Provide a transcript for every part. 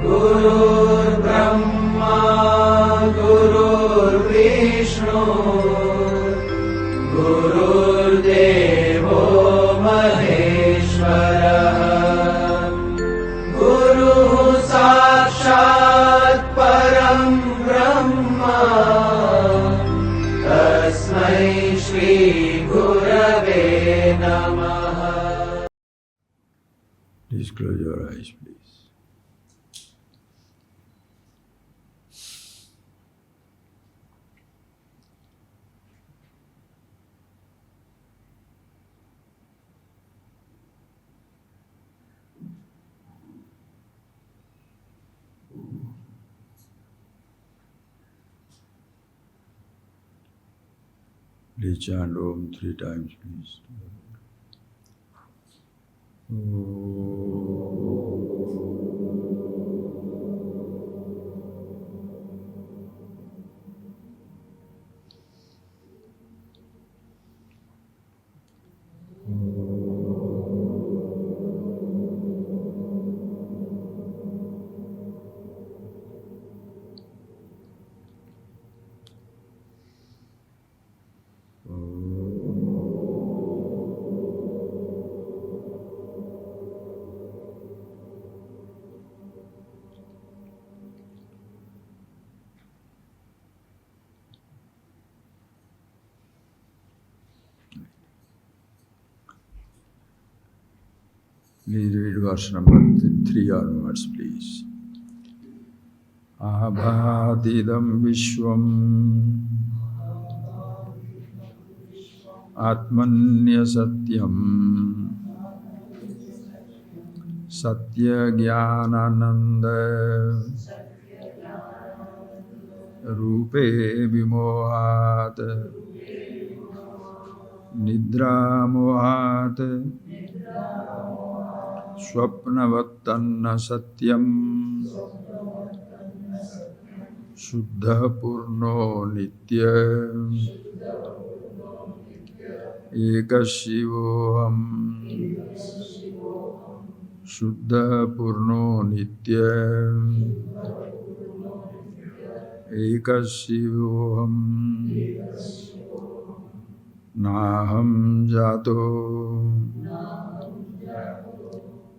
Gurur Brahma, Gurur Vishnu, Gurur Devo Maheshwara, Guru Sakshat Param Brahma, Tasmai Shri Gurave Namaha. Please close your eyes, please. Please chant Om 3 times, please. Please read verse number 3 onwards, please. Abhadidam Vishwam Atmanya Satyam Satya Jnanananda Rupe Vimohat Nidra Mohat Swapnavattanna Satyam Shuddha Purno Nitya Ekashivoham Shuddha Purno Nitya Ekashivoham Naham Jato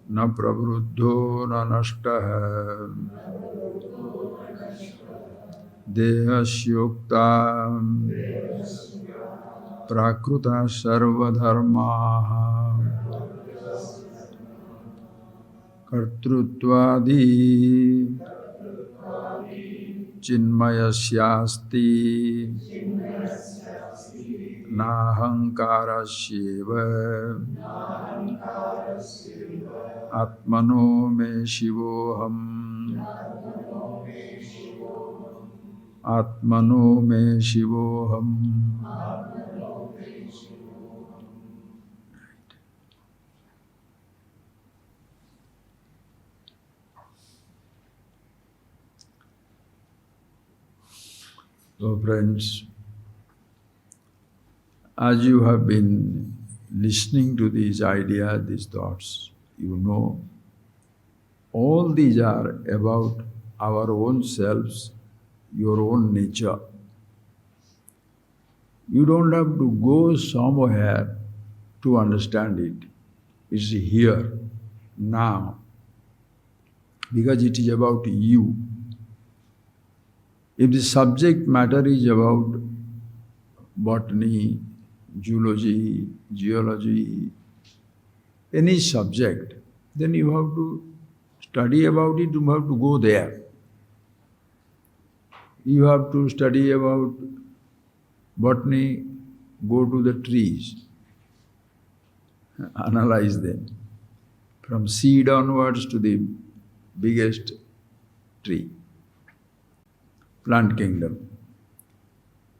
Na Pravruddho Na Nashtaha Dehasyokta Prakruta Sarvadharmaha Kartrutvadi Chinmayasyasti Nahankarasyiva Atmano me Shivoham Atmano me Shivoham. So friends, as you have been listening to these ideas, these thoughts, you know, all these are about our own selves, your own nature. You don't have to go somewhere to understand it. It's here, now, because it is about you. If the subject matter is about botany, zoology, geology, any subject, then you have to study about it, you have to go there. You have to study about botany, go to the trees, analyze them, from seed onwards to the biggest tree, plant kingdom.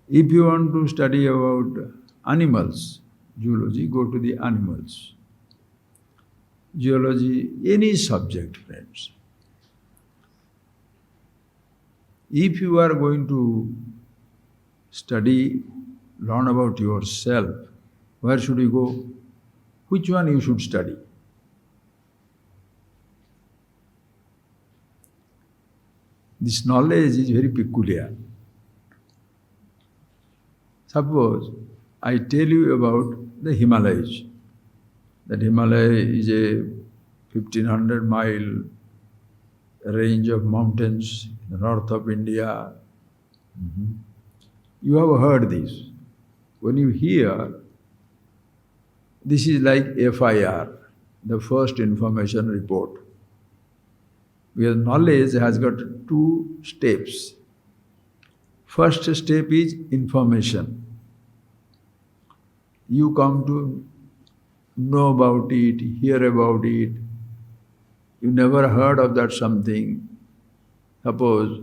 If you want to study about animals, zoology, go to the animals. Geology, any subject, friends. If you are going to study, learn about yourself, where should you go? Which one you should study? This knowledge is very peculiar. Suppose I tell you about the Himalayas. That Himalaya is a 1500-mile range of mountains in the north of India. You have heard this. When you hear, this is like FIR, the first information report. Because knowledge has got two steps. First step is information. You come to know about it, hear about it. You never heard of that something. Suppose,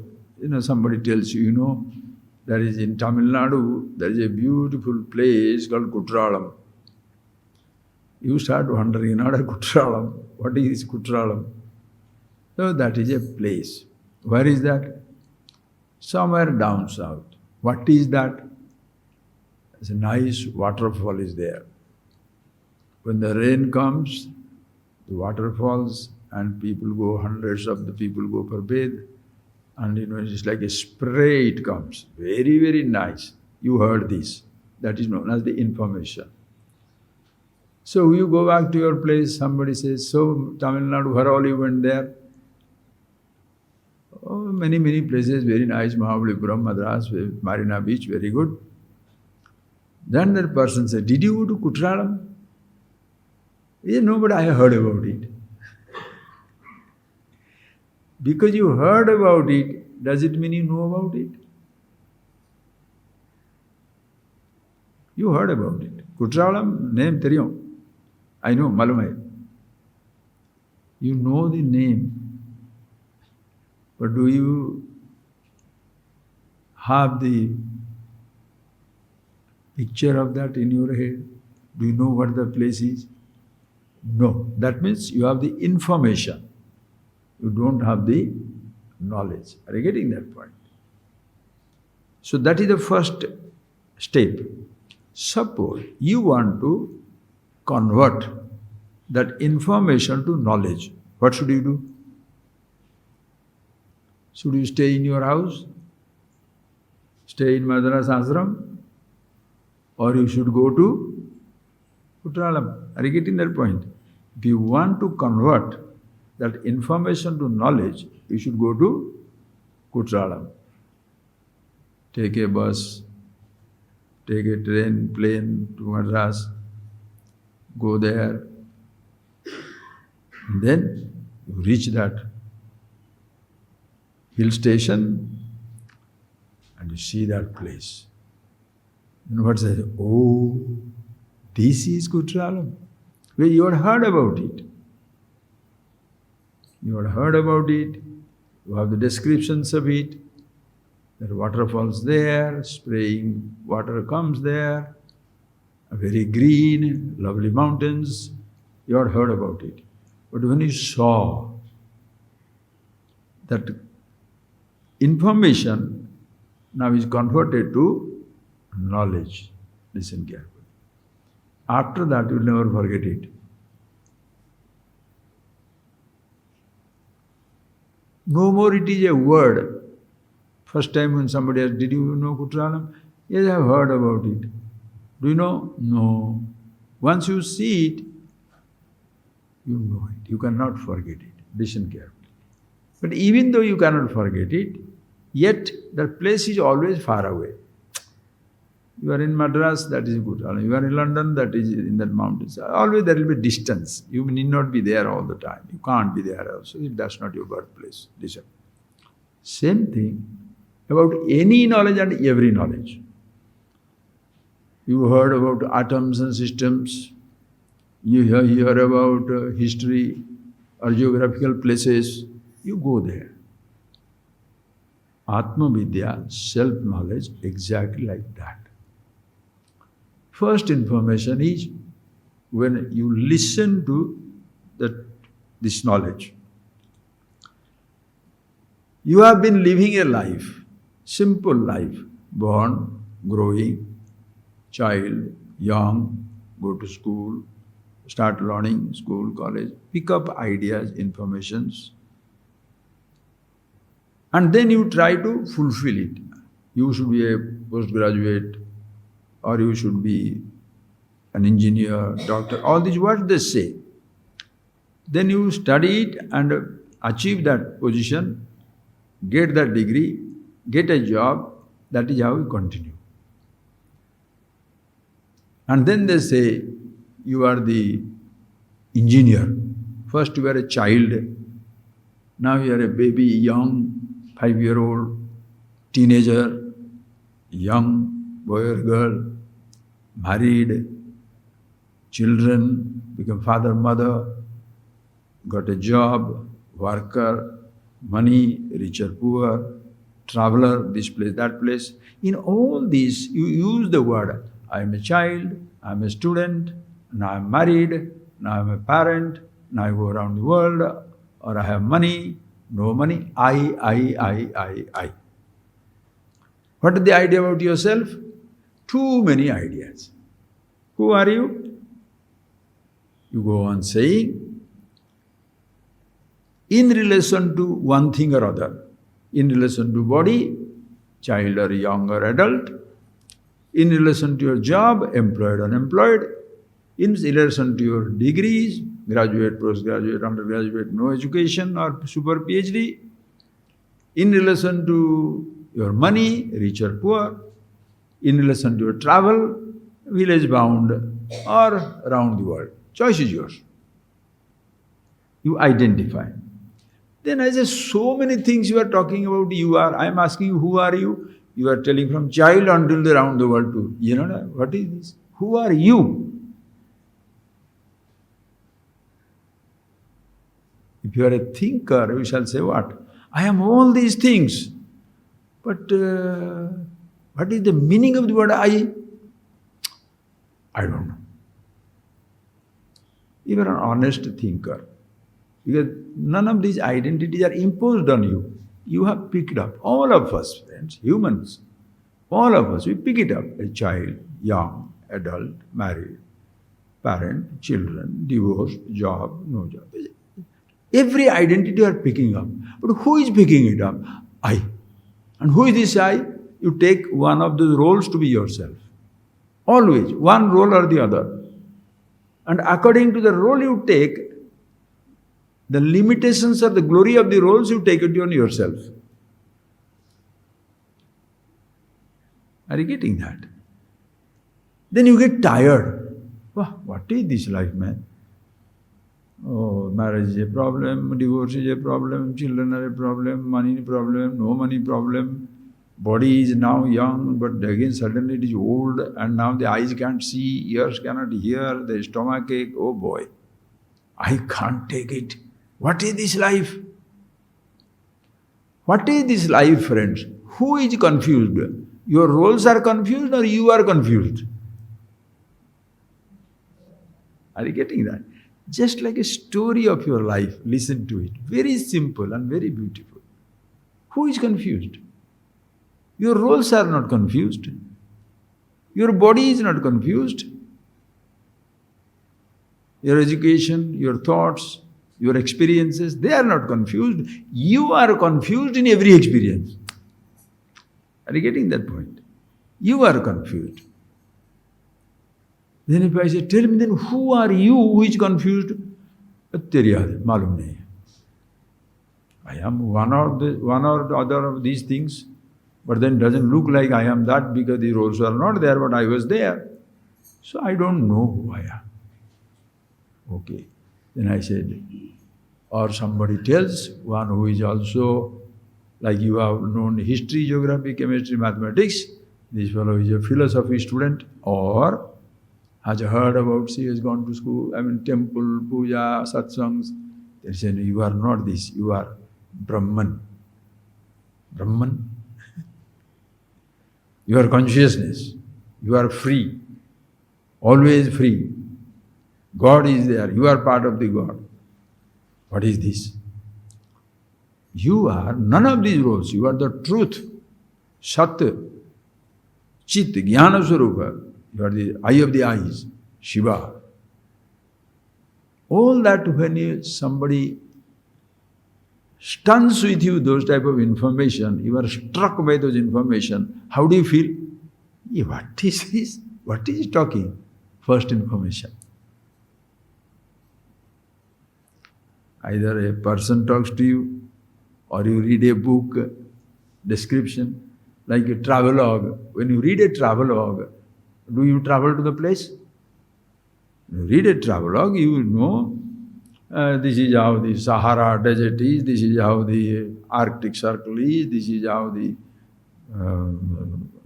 somebody tells you, there is in Tamil Nadu, there is a beautiful place called Kutralam. You start wondering, not a Kutralam. What is Kutralam? So that is a place. Where is that? Somewhere down south. What is that? It's a nice waterfall is there. When the rain comes, the water falls and people go, hundreds of the people go for bathe. And it's like a spray it comes. Very, very nice. You heard this. That is known as the information. So you go back to your place, somebody says, so Tamil Nadu, where all you went there? Oh, many, many places, very nice, Mahabalipuram, Madras, Marina Beach, very good. Then that person said, did you go to Kutralam? He said, no, but I heard about it. Because you heard about it, does it mean you know about it? You heard about it. Kutralam, name theriyum. I know, malum hai. You know the name. But do you have the picture of that in your head? Do you know what the place is? No. That means you have the information. You don't have the knowledge. Are you getting that point? So that is the first step. Suppose you want to convert that information to knowledge. What should you do? Should you stay in your house? Stay in Madras Ashram? Or you should go to Kutralam? Are you getting that point? If you want to convert that information to knowledge, you should go to Kutralam. Take a bus, take a train, plane to Madras, go there, and then you reach that hill station and you see that place. And what says, oh, this is Kutralam. Well, you had heard about it. You had heard about it. You have the descriptions of it. There are waterfalls there, spraying water comes there, very green, lovely mountains. You had heard about it. But when you saw that information now is converted to knowledge, listen carefully. After that, you will never forget it. No more it is a word. First time when somebody asked, did you know Kutralam? Yes, I have heard about it. Do you know? No. Once you see it, you know it. You cannot forget it. Listen carefully. But even though you cannot forget it, yet that place is always far away. You are in Madras, that is Kutralam. You are in London, that is in that mountains. Always there will be distance. You need not be there all the time. You can't be there also if that's not your birthplace. Listen. Same thing about any knowledge and every knowledge. You heard about atoms and systems. You hear about history or geographical places. You go there. Atma Vidya, self-knowledge, exactly like that. First information is when you listen to this knowledge. You have been living a life, simple life, born, growing, child, young, go to school, start learning, school, college, pick up ideas, informations. And then you try to fulfill it. You should be a postgraduate, or you should be an engineer, doctor, all these words they say. Then you study it and achieve that position, get that degree, get a job, that is how you continue. And then they say, you are the engineer. First you were a child, now you are a baby, young, 5-year-old, teenager, young boy or girl, married, children, become father, mother, got a job, worker, money, rich or poor, traveler, this place, that place. In all these, you use the word, I am a child, I am a student, now I am married, now I am a parent, now I go around the world, or I have money, no money, I. What is the idea about yourself? Too many ideas. Who are you? You go on saying, in relation to one thing or other, in relation to body, child or young or adult, in relation to your job, employed or unemployed, in relation to your degrees, graduate, postgraduate, undergraduate, no education or super PhD, in relation to your money, rich or poor, in relation to your travel, village bound or around the world. Choice is yours. You identify. Then I say, so many things you are talking about, you are. I am asking you, who are you? You are telling from child until around the world too. You know, what is this? Who are you? If you are a thinker, you shall say what? I am all these things. But what is the meaning of the word I? I don't know. You are an honest thinker. Because none of these identities are imposed on you. You have picked up. All of us, friends, humans, all of us, we pick it up. A child, young, adult, married, parent, children, divorced, job, no job. Every identity you are picking up. But who is picking it up? I. And who is this I? You take one of those roles to be yourself. Always, one role or the other. And according to the role you take, the limitations or the glory of the roles, you take it on yourself. Are you getting that? Then you get tired. Wow, what is this life, man? Oh, marriage is a problem, divorce is a problem, children are a problem, money problem, no money problem. Body is now young, but again suddenly it is old, and now the eyes can't see, ears cannot hear, the stomach ache. Oh boy, I can't take it. What is this life? What is this life, friends? Who is confused? Your roles are confused or you are confused? Are you getting that? Just like a story of your life, listen to it. Very simple and very beautiful. Who is confused? Your roles are not confused. Your body is not confused. Your education, your thoughts, your experiences, they are not confused. You are confused in every experience. Are you getting that point? You are confused. Then if I say, tell me then who are you who is confused? Teri yaad hai, malum nahi hai. I am one or the other of these things, but then doesn't look like I am that because the roles are not there, but I was there. So I don't know who I am. Okay. Then I said, or somebody tells, one who is also, like you have known history, geography, chemistry, mathematics, this fellow is a philosophy student, or has heard about, she has gone to school, temple, puja, satsangs. They say, you are not this, you are Brahman. Brahman? You are consciousness, you are free, always free. God is there, you are part of the God. What is this? You are none of these roles, you are the truth, Sat, Chit, Jnana Swarupa. You are the eye of the eyes, Shiva. All that when somebody stuns with you those type of information, you are struck by those information, how do you feel? Yeah, what is this? What is he talking? First information. Either a person talks to you, or you read a book description, like a travelogue. When you read a travelogue, do you travel to the place? You read a travelogue, you know this is how the Sahara desert is, this is how the Arctic Circle is, this is how the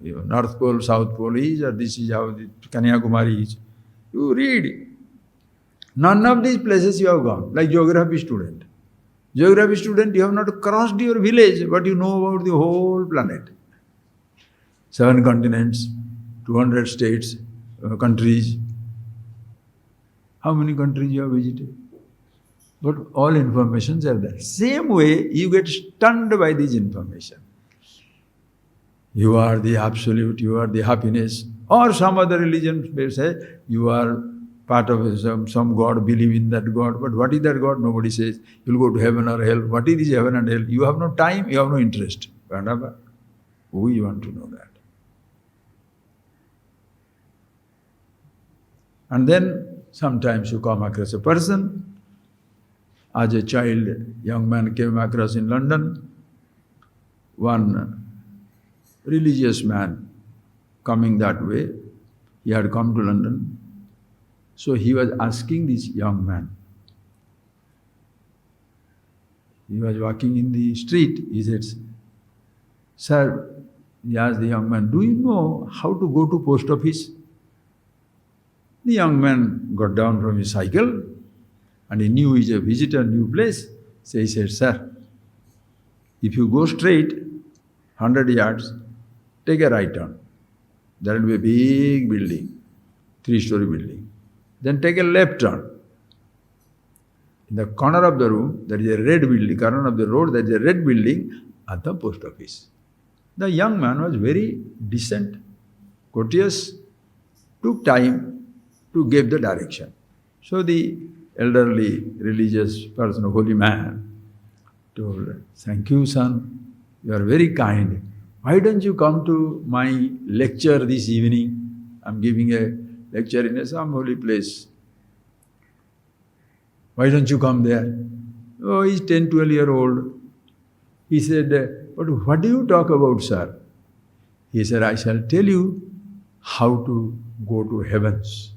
North Pole, South Pole is, or this is how the Kanyakumari is. You read. None of these places you have gone, like geography student. Geography student, you have not crossed your village, but you know about the whole planet. 7 continents, 200 states, countries. How many countries you have visited? But all informations are there. Same way, you get stunned by this information. You are the absolute, you are the happiness. Or some other religion may say, you are part of some God, believe in that God. But what is that God? Nobody says. You'll go to heaven or hell. What is this heaven and hell? You have no time, you have no interest. Who you want to know that? And then sometimes you come across a person. As a child, young man came across in London, one religious man coming that way. He had come to London. So he was asking this young man. He was walking in the street. He said, "Sir," he asked the young man, "do you know how to go to post office?" The young man got down from his cycle and he knew he's a visitor, new place. So he said, "Sir, if you go straight 100 yards, take a right turn. There will be a big building, 3-story building. Then take a left turn. In the corner of the room, there is a red building, corner of the road, there is a red building at the post office." The young man was very decent, courteous, took time to give the direction. So the elderly religious person, a holy man, told, "Thank you, son, you are very kind. Why don't you come to my lecture this evening? I'm giving a lecture in some holy place. Why don't you come there?" Oh, he's 10, 12-year-old. He said, "But what do you talk about, sir?" He said, "I shall tell you how to go to heavens."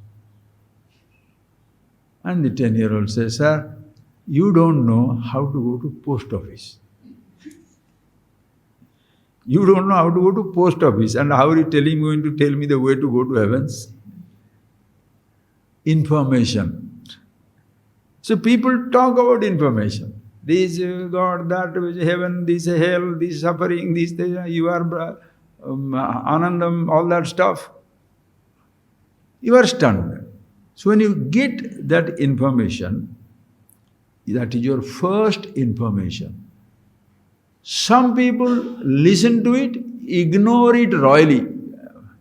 And the 10-year-old says, "Sir, you don't know how to go to post office. You don't know how to go to post office, and how are you going to tell me the way to go to heavens?" Information. So people talk about information. This God, that heaven, this hell, this suffering, this, you are Anandam, all that stuff. You are stunned. So when you get that information, that is your first information. Some people listen to it, ignore it royally.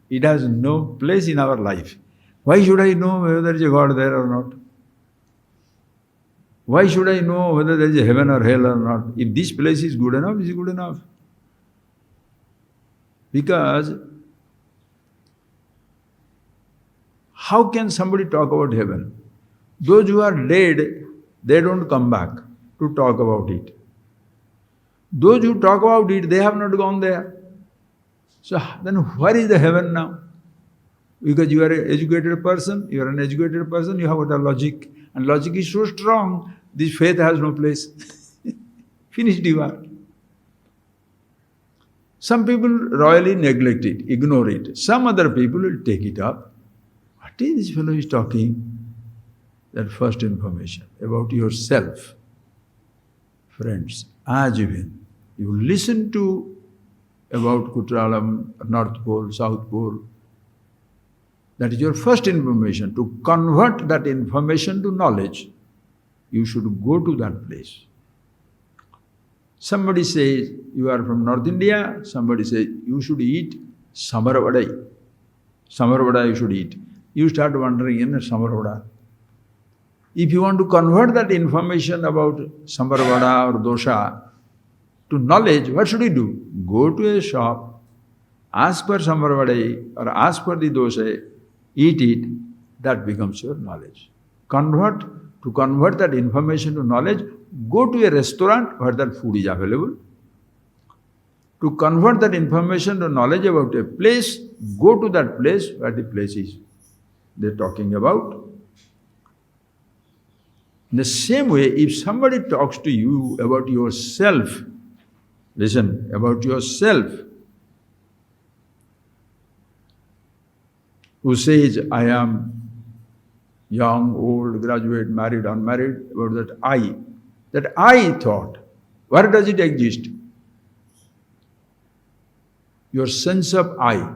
It has no place in our life. Why should I know whether there is a God there or not? Why should I know whether there is a heaven or hell or not? If this place is good enough, it's good enough. Because how can somebody talk about heaven? Those who are dead, they don't come back to talk about it. Those who talk about it, they have not gone there. So then where is the heaven now? Because you are an educated person, you have got a logic. And logic is so strong, this faith has no place. Finished you are. Some people royally neglect it, ignore it. Some other people will take it up. What is this fellow is talking? That first information about yourself. Friends, as even you listen to about Kutralam, North Pole, South Pole, that is your first information. To convert that information to knowledge, you should go to that place. Somebody says, you are from North India, somebody says, you should eat Samarvadai. Samarvada you should eat. You start wondering in Samarvada. If you want to convert that information about Samarvada or dosha to knowledge, what should we do? Go to a shop, ask for sambar vadai or ask for the dosa, eat it, that becomes your knowledge. To convert that information to knowledge, go to a restaurant where that food is available. To convert that information to knowledge about a place, go to that place where the place is they're talking about. In the same way, if somebody talks to you about yourself, listen, about yourself, who says, I am young, old, graduate, married, unmarried, about that I thought, where does it exist? Your sense of I,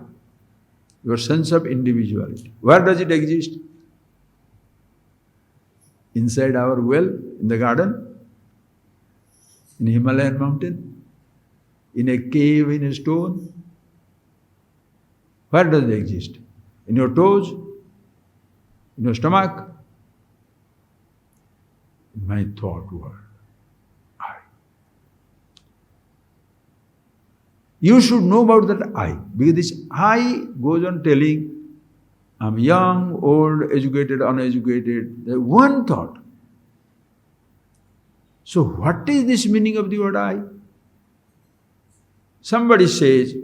your sense of individuality, where does it exist? Inside our well, in the garden, in a Himalayan mountain, in a cave, in a stone? Where does it exist? In your toes? In your stomach? In my thought world. I. You should know about that I, because this I goes on telling, I'm young, old, educated, uneducated. There's one thought. So what is this meaning of the word I? Somebody says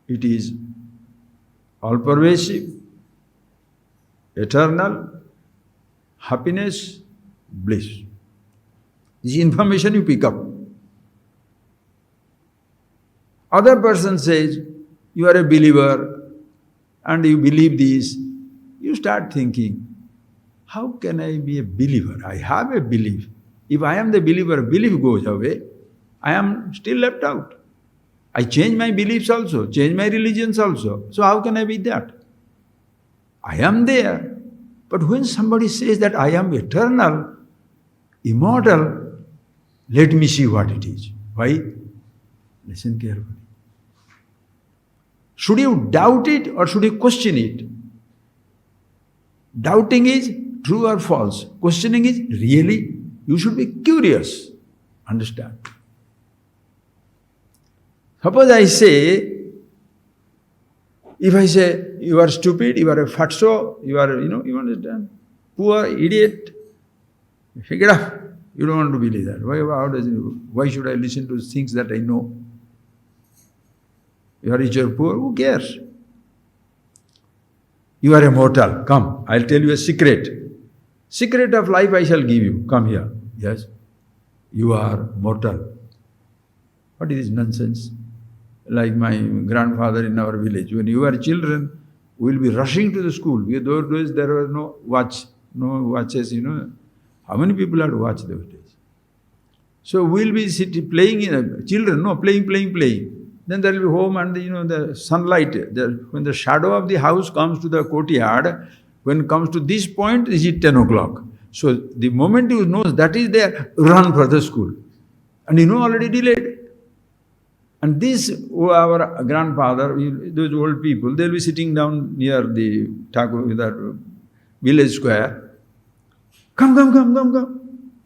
it is all-pervasive, eternal, happiness, bliss. This information you pick up. Other person says, you are a believer and you believe this. You start thinking, how can I be a believer? I have a belief. If I am the believer, belief goes away, I am still left out. I change my beliefs also, change my religions also. So how can I be that? I am there. But when somebody says that I am eternal, immortal, let me see what it is. Why? Listen carefully. Should you doubt it or should you question it? Doubting is true or false. Questioning is really. You should be curious. Understand? Suppose I say, if I say, you are stupid, you are a fatso, you are, you understand? Poor, idiot. Shake it off. You don't want to believe that. Why should I listen to things that I know? You are rich or poor, who cares? You are a mortal. Come, I'll tell you a secret. Secret of life I shall give you. Come here. Yes. You are mortal. What is this nonsense? Like my grandfather in our village. When you were children, we will be rushing to the school. Those days there were no watches, How many people had watch those days? So we'll be playing, playing. Then there will be home and the sunlight. When the shadow of the house comes to the courtyard, when it comes to this point, is it 10 o'clock? So the moment you know that is there, run for the school. And already delayed. And this, our grandfather, those old people, they'll be sitting down near the village square. Come.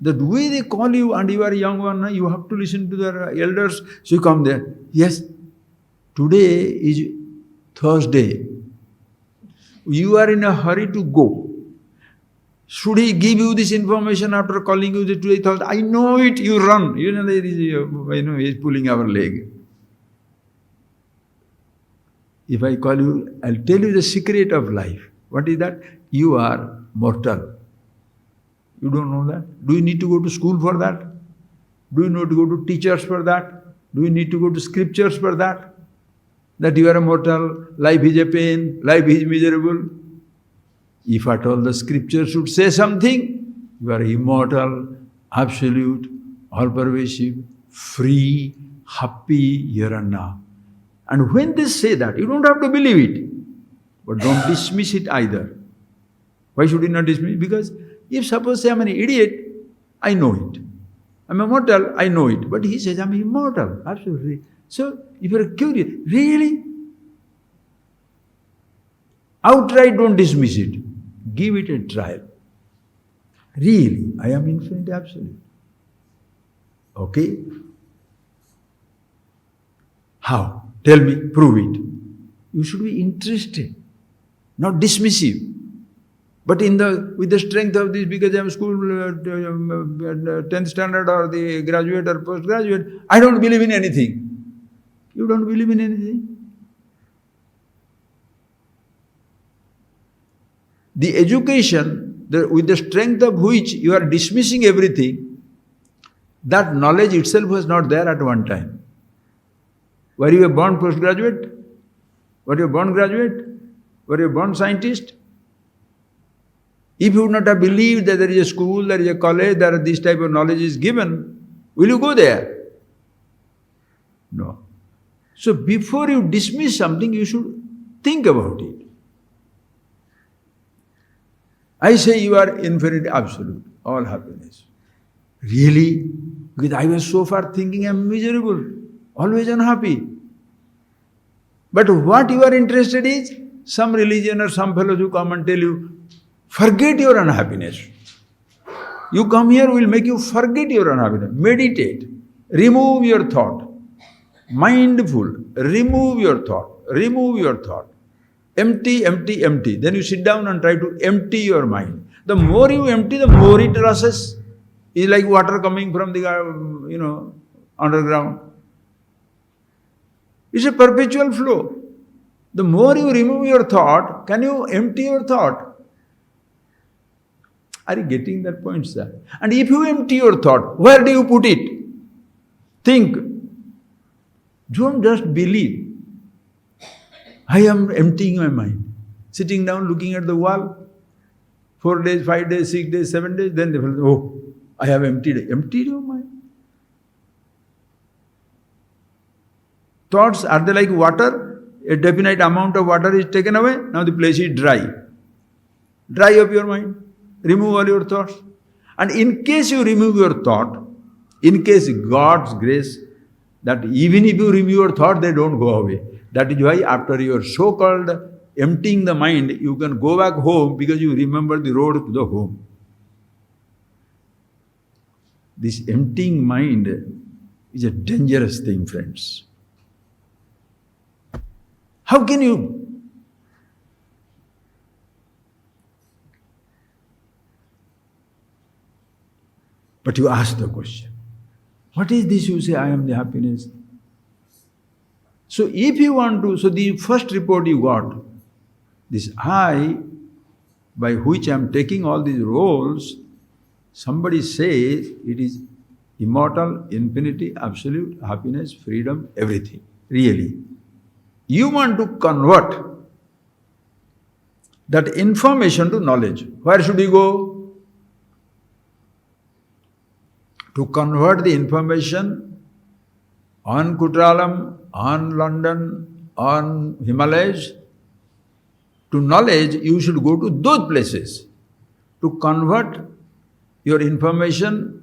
The way they call you and you are a young one, you have to listen to their elders. So you come there. Yes, today is Thursday. You are in a hurry to go. Should he give you this information after calling you today Thursday? I know it, you run. He's pulling our leg. If I call you, I'll tell you the secret of life. What is that? You are mortal. You don't know that? Do you need to go to school for that? Do you need to go to teachers for that? Do you need to go to scriptures for that? That you are a mortal, life is a pain, life is miserable. If at all the scripture should say something, you are immortal, absolute, all-pervasive, free, happy here and now. And when they say that, you don't have to believe it. But don't dismiss it either. Why should you not dismiss it? Because if suppose say I'm an idiot, I know it. I'm a mortal, I know it. But he says I'm immortal, absolutely. So if you're curious, really? Outright don't dismiss it. Give it a trial. Really, I am infinite absolute. Okay? How? Tell me, prove it. You should be interested, not dismissive. But with the strength of this, because I am school 10th standard or the graduate or postgraduate, I don't believe in anything. You don't believe in anything? The education, with the strength of which you are dismissing everything, that knowledge itself was not there at one time. Were you a born postgraduate? Were you a born graduate? Were you a born scientist? If you would not have believed that there is a school, there is a college, that this type of knowledge is given, will you go there? No. So before you dismiss something, you should think about it. I say you are infinite, absolute, all happiness. Really? Because I was so far thinking I am miserable, always unhappy. But what you are interested is, some religion or some fellows who come and tell you, forget your unhappiness. You come here, will make you forget your unhappiness. Meditate. Remove your thought. Mindful. Remove your thought. Remove your thought. Empty, empty, empty. Then you sit down and try to empty your mind. The more you empty, the more it rushes. It's like water coming from the, underground. It's a perpetual flow. The more you remove your thought, can you empty your thought? Are you getting that point, sir? And if you empty your thought, where do you put it? Think. Don't just believe. I am emptying my mind. Sitting down, looking at the wall, 4 days, 5 days, 6 days, 7 days, then they will, oh, I have emptied it. Emptied your mind. Thoughts, are they like water? A definite amount of water is taken away, now the place is dry. Dry up your mind. Remove all your thoughts. And in case you remove your thought, in case God's grace, that even if you remove your thought, they don't go away. That is why after your so-called emptying the mind, you can go back home because you remember the road to the home. This emptying mind is a dangerous thing, friends. How can you? But you ask the question, what is this you say, I am the happiness? So if you want to, so the first report you got, this I, by which I am taking all these roles, somebody says it is immortal, infinity, absolute, happiness, freedom, everything, really. You want to convert that information to knowledge. Where should you go? To convert the information on Kutralam, on London, on Himalayas, to knowledge, you should go to those places. To convert your information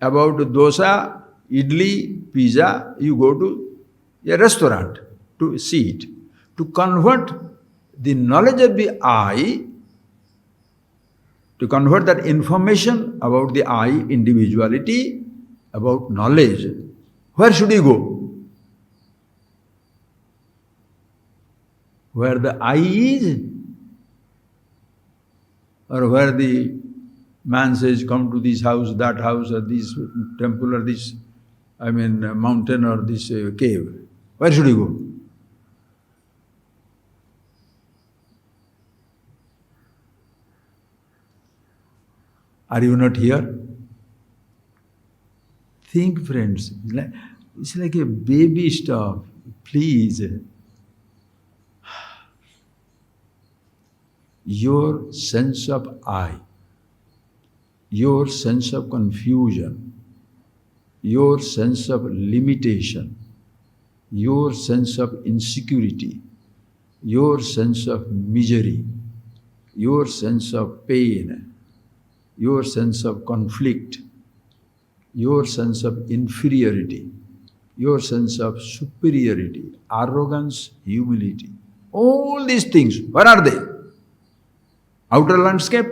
about dosa, idli, pizza, you go to a restaurant to see it. To convert the knowledge of the I, to convert that information about the I, individuality, about knowledge, where should you go? Where the I is? Or where the man says, come to this house, that house, or this temple, or this, mountain, or this cave. Where should you go? Are you not here? Think, friends. It's like a baby stuff. Please. Your sense of I, your sense of confusion, your sense of limitation, your sense of insecurity, your sense of misery, your sense of pain, your sense of conflict, your sense of inferiority, your sense of superiority, arrogance, humility. All these things, where are they? Outer landscape?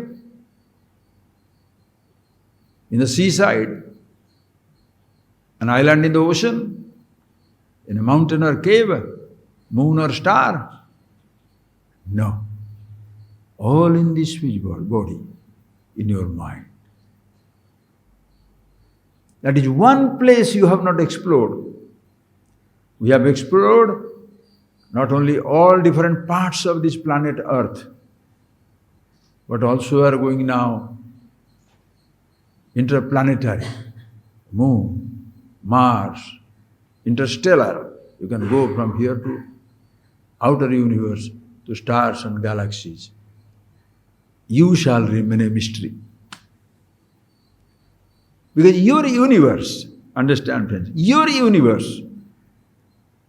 In the seaside? An island in the ocean? In a mountain or cave? Moon or star? No. All in this physical body, in your mind. That is one place you have not explored. We have explored not only all different parts of this planet Earth, but also are going now interplanetary, Moon, Mars, interstellar. You can go from here to outer universe, to stars and galaxies. You shall remain a mystery. Because your universe, understand friends, your universe,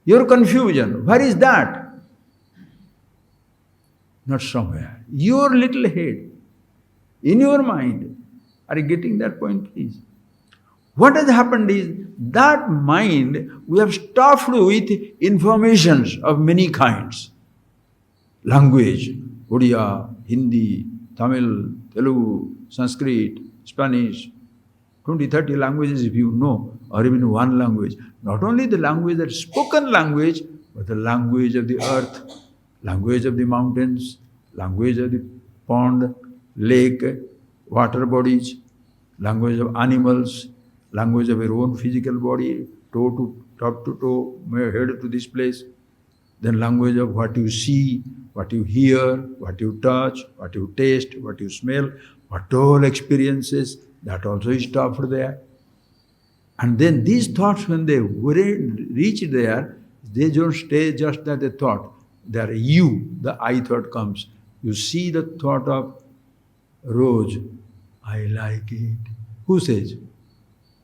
your confusion, where is that? Not somewhere. Your little head, in your mind. Are you getting that point, please? What has happened is, that mind we have stuffed with informations of many kinds. Language, Odia, Hindi, Tamil, Telugu, Sanskrit, Spanish, 20, 30 languages if you know, or even one language. Not only the language, that spoken language, but the language of the earth, language of the mountains, language of the pond, lake, water bodies, language of animals, language of your own physical body, toe to top to toe, head to this place. Then language of what you see, what you hear, what you touch, what you taste, what you smell, what all experiences, that also is stopped there. And then these thoughts, when they reach there, they don't stay just as a thought. They are you, the I thought comes. You see the thought of rose, I like it. Who says?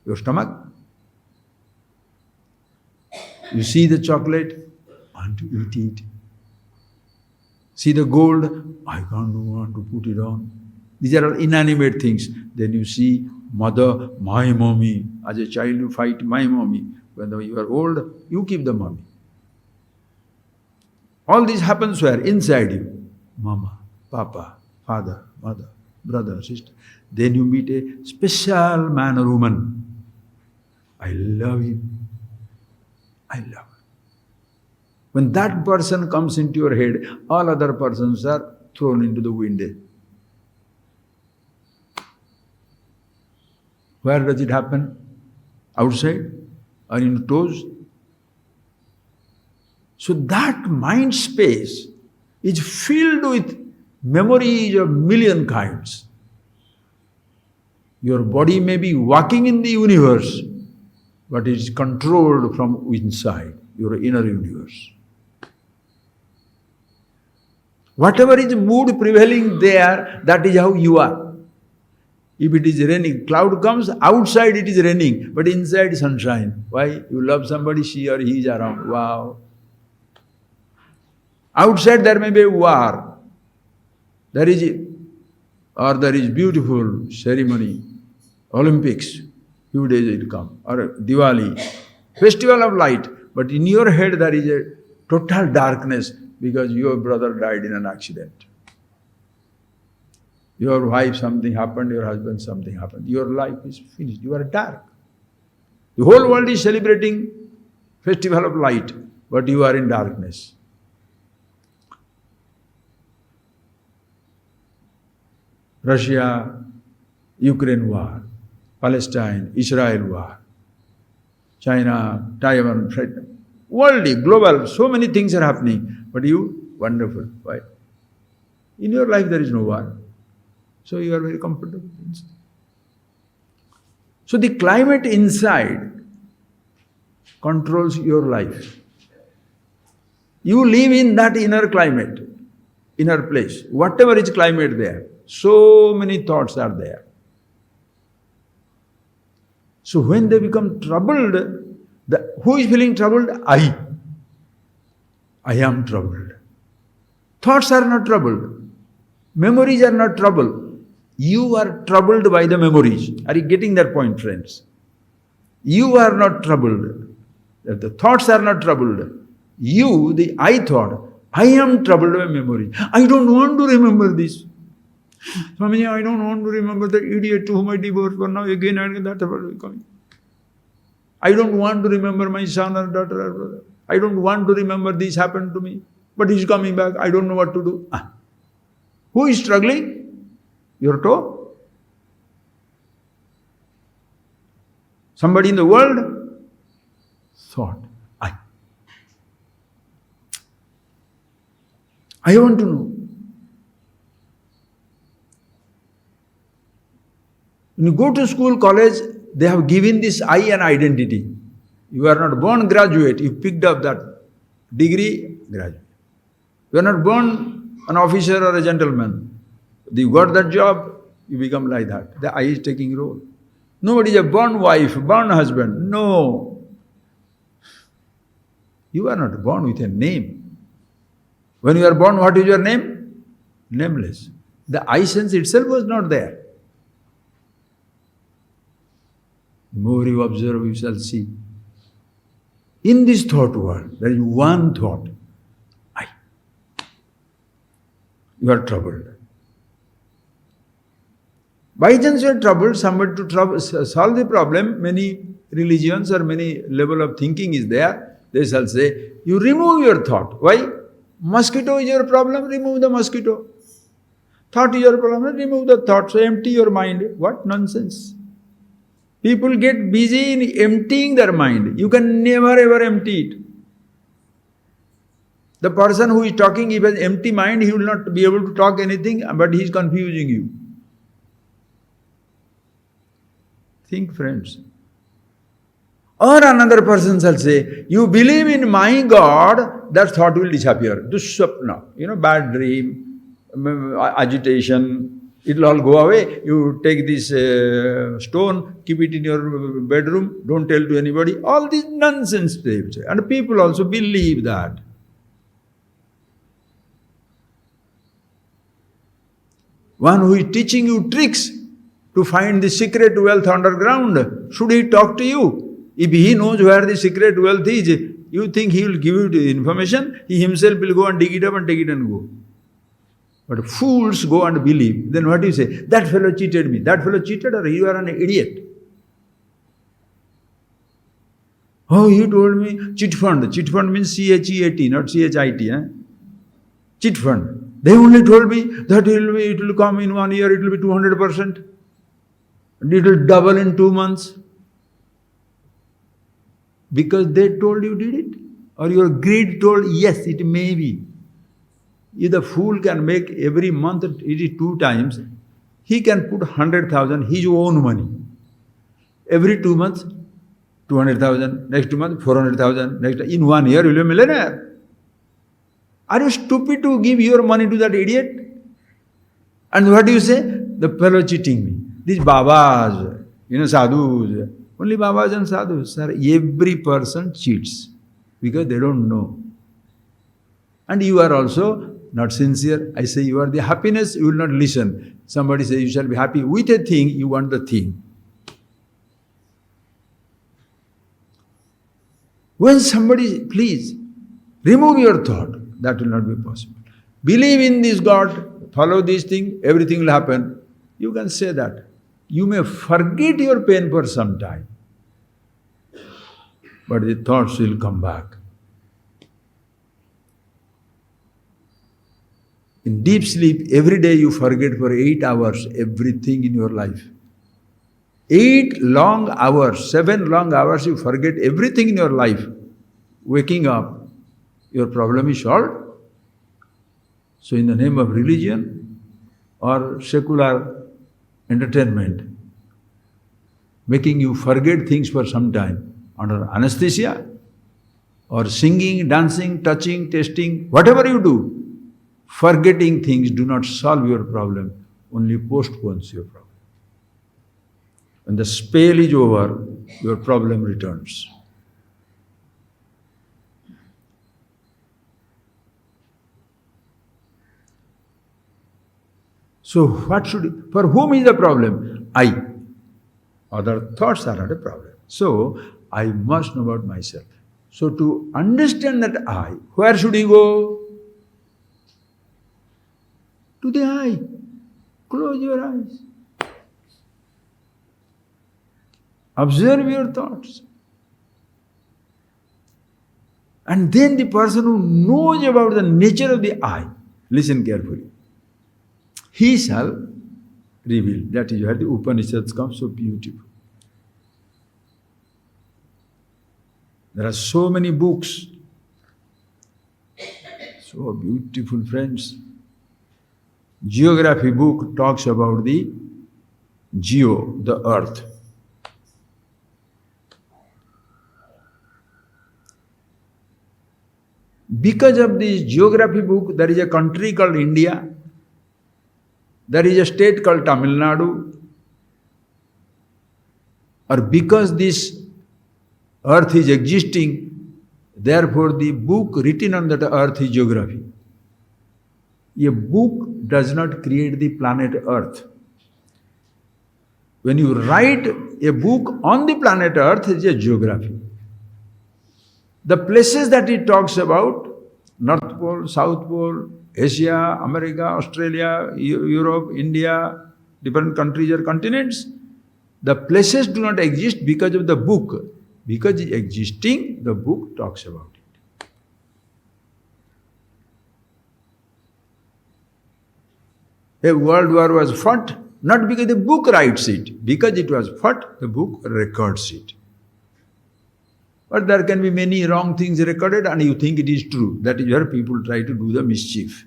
Your stomach? You see the chocolate, want to eat it. See the gold, I can't want to put it on. These are all inanimate things. Then you see mother, my mommy. As a child you fight my mommy. When you are old, you keep the mommy. All this happens where? Inside you. Mama, papa, father, mother, brother, sister. Then you meet a special man or woman. I love him. I love her. When that person comes into your head, all other persons are thrown into the wind. Where does it happen? Outside? Or in toes? So that mind space is filled with memories of million kinds. Your body may be walking in the universe, but it is controlled from inside, your inner universe. Whatever is mood prevailing there, that is how you are. If it is raining, cloud comes, outside it is raining, but inside sunshine. Why? You love somebody, she or he is around. Wow. Outside there may be a war. There is beautiful ceremony, Olympics, few days it will come, or Diwali, festival of light. But in your head there is a total darkness because your brother died in an accident. Your wife, something happened, your husband, something happened. Your life is finished. You are dark. The whole world is celebrating festival of light, but you are in darkness. Russia, Ukraine war, Palestine, Israel war, China, Taiwan, worldly, global, so many things are happening. But you, wonderful. Why? In your life there is no war. So you are very comfortable. So the climate inside controls your life. You live in that inner climate, inner place, whatever is climate there. So many thoughts are there. So when they become troubled, who is feeling troubled? I am troubled. Thoughts are not troubled. Memories are not troubled. You are troubled by the memories. Are you getting that point, friends? You are not troubled. The thoughts are not troubled. You, the I thought, I am troubled by memories. I don't want to remember this. Swamiji, I don't want to remember the idiot to whom I divorced, but now again and that is coming. I don't want to remember my son or daughter or brother. I don't want to remember this happened to me. But he's coming back. I don't know what to do. Who is struggling? Your toe? Somebody in the world? Thought. I want to know. When you go to school, college, they have given this I an identity. You are not born graduate, you picked up that degree, graduate. You are not born an officer or a gentleman. You got that job, you become like that. The I is taking role. Nobody is a born wife, born husband. No. You are not born with a name. When you are born, what is your name? Nameless. The I sense itself was not there. The more you observe, you shall see. In this thought world, there is one thought, I. You are troubled. By chance you are troubled, somebody to solve the problem, many religions or many level of thinking is there, they shall say, you remove your thought. Why? Mosquito is your problem, remove the mosquito. Thought is your problem, remove the thought. So empty your mind. What nonsense. People get busy in emptying their mind. You can never ever empty it. The person who is talking, if he has empty mind, he will not be able to talk anything, but he is confusing you. Think, friends. Or another person shall say, you believe in my God, that thought will disappear. Dushapna, bad dream, agitation, it will all go away. You take this stone, keep it in your bedroom, don't tell to anybody. All this nonsense they say. And people also believe that. One who is teaching you tricks to find the secret wealth underground, should he talk to you? If he knows where the secret wealth is, you think he will give you the information? He himself will go and dig it up and take it and go. But fools go and believe. Then what do you say? That fellow cheated me. That fellow cheated, or you are an idiot? Oh, you told me chit fund. Chit fund means C-H-E-A-T, not C-H-I-T. Chit fund. They only told me that it will come in 1 year, it will be 200%. And it will double in 2 months. Because they told you did it? Or your greed told, yes, it may be. If the fool can make every month it is 2 times, he can put 100,000 his own money. Every 2 months, 200,000, next month 400,000, in 1 year you will be a millionaire. Are you stupid to give your money to that idiot? And what do you say? The fellow cheating me. These Babas, sadhus, only Babas and sadhus. Sir, every person cheats because they don't know. And you are also not sincere. I say you are the happiness, you will not listen. Somebody says you shall be happy with a thing, you want the thing. When somebody, please, remove your thought, that will not be possible. Believe in this God, follow this thing, everything will happen. You can say that. You may forget your pain for some time, but the thoughts will come back. In deep sleep, every day you forget for 8 hours everything in your life. 8 long hours, 7 long hours, you forget everything in your life. Waking up, your problem is solved. So in the name of religion or secular entertainment, making you forget things for some time under anesthesia, or singing, dancing, touching, tasting, whatever you do, forgetting things do not solve your problem, only postpones your problem. When the spell is over, your problem returns. So for whom is the problem? I. Other thoughts are not a problem. So I must know about myself. So to understand that I, where should you go? To the eye. Close your eyes. Observe your thoughts. And then the person who knows about the nature of the eye, listen carefully, he shall reveal. That is where the Upanishads come so beautiful. There are so many books, so beautiful, friends. Geography book talks about the geo, the earth. Because of this geography book, there is a country called India, there is a state called Tamil Nadu, or because this earth is existing, therefore the book written on that earth is geography. A book does not create the planet Earth. When you write a book on the planet Earth, it is a geography. The places that it talks about, North Pole, South Pole, Asia, America, Australia, Europe, India, different countries or continents, the places do not exist because of the book. Because it is existing, the book talks about it. A world war was fought, not because the book writes it, because it was fought, the book records it. But there can be many wrong things recorded and you think it is true. That is where people try to do the mischief.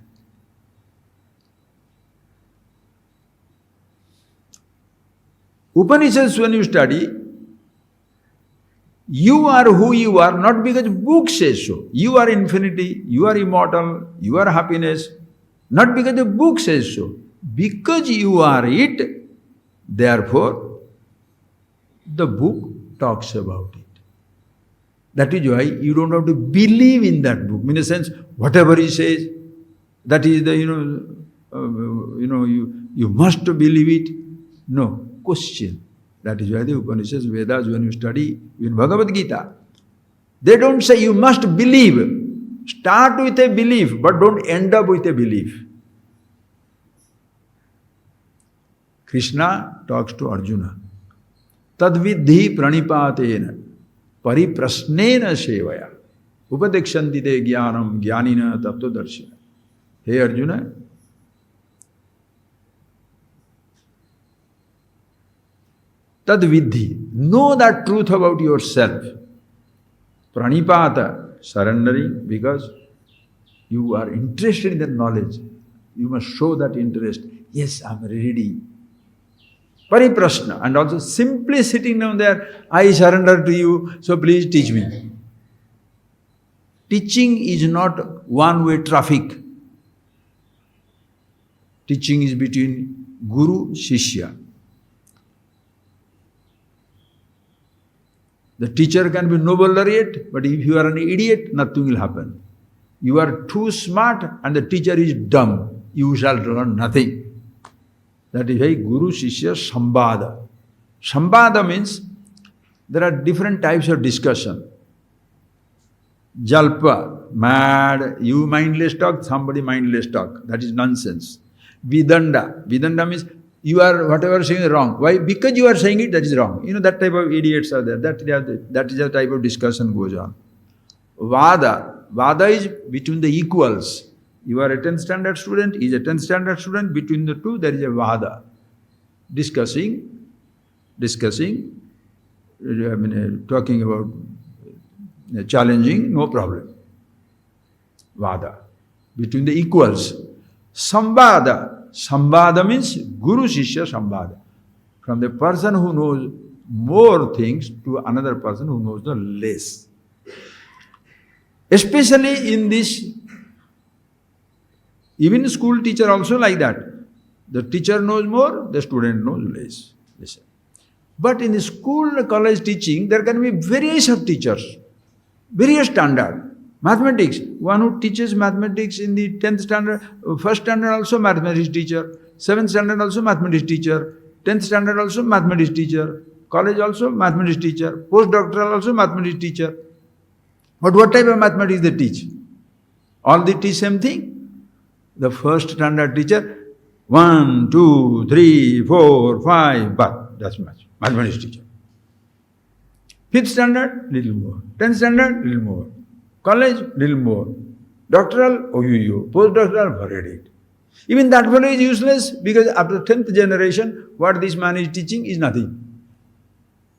Upanishads, when you study, you are who you are, not because book says so. You are infinity, you are immortal, you are happiness, not because the book says so. Because you are it, therefore, the book talks about it. That is why you don't have to believe in that book. In a sense, whatever he says, that is the, you must believe it. No, question. That is why the Upanishads, Vedas, when you study in Bhagavad Gita, they don't say you must believe. Start with a belief, but don't end up with a belief. Krishna talks to Arjuna. Tadvidhi pranipatena pariprasnena sevaya upadekshanti te jnanam jnanina tattvadarshina. Hey Arjuna, tadvidhi, know that truth about yourself. Pranipata, surrendering, because you are interested in that knowledge. You must show that interest. Yes, I am ready. Pariprasna, and also simply sitting down there, I surrender to you, so please teach me. Teaching is not one-way traffic. Teaching is between Guru, Shishya. The teacher can be noble laureate, but if you are an idiot, nothing will happen. You are too smart and the teacher is dumb, you shall learn nothing. That is why Guru Shishya Sambhada. Sambhada means there are different types of discussion. Jalpa, mad, you mindless talk, somebody mindless talk. That is nonsense. Vidanda. Vidanda means you are whatever saying is wrong. Why? Because you are saying it, that is wrong. That type of idiots are there. That is the type of discussion goes on. Vada. Vada is between the equals. You are a 10th standard student, he is a 10th standard student. Between the two, there is a vada. Discussing, talking about challenging, no problem. Vada. Between the equals. Sambhada. Sambhada means Guru Shishya Sambhada. From the person who knows more things to another person who knows the less. Especially in this, even school teacher also like that. The teacher knows more, the student knows less. Listen. But in the school, college teaching, there can be various of teachers, various standard. Mathematics, one who teaches mathematics in the 10th standard, first standard also mathematics teacher, 7th standard also mathematics teacher, 10th standard also mathematics teacher, college also mathematics teacher, postdoctoral also mathematics teacher. But what type of mathematics they teach? All they teach same thing. The first standard teacher, 1, 2, 3, 4, 5, but that's much. Mathematics teacher. 5th standard, little more. 10th standard, little more. College, little more. Doctoral, oh you. Postdoctoral, forget it. Even that fellow is useless because after 10th generation, what this man is teaching is nothing.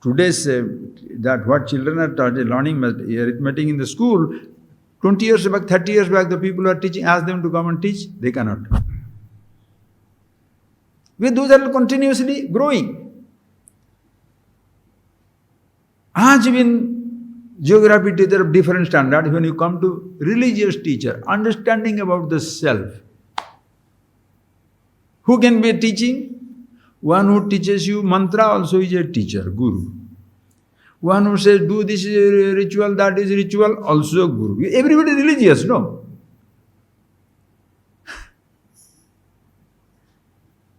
Today's, that what children are learning arithmetic in the school, 20 years back, 30 years back, the people who are teaching, ask them to come and teach, they cannot. Those are continuously growing. Aaj even geography teacher of different standard, when you come to religious teacher, understanding about the self. Who can be a teaching? One who teaches you mantra also is a teacher, guru. One who says do this ritual, that is ritual, also guru. Everybody religious, no?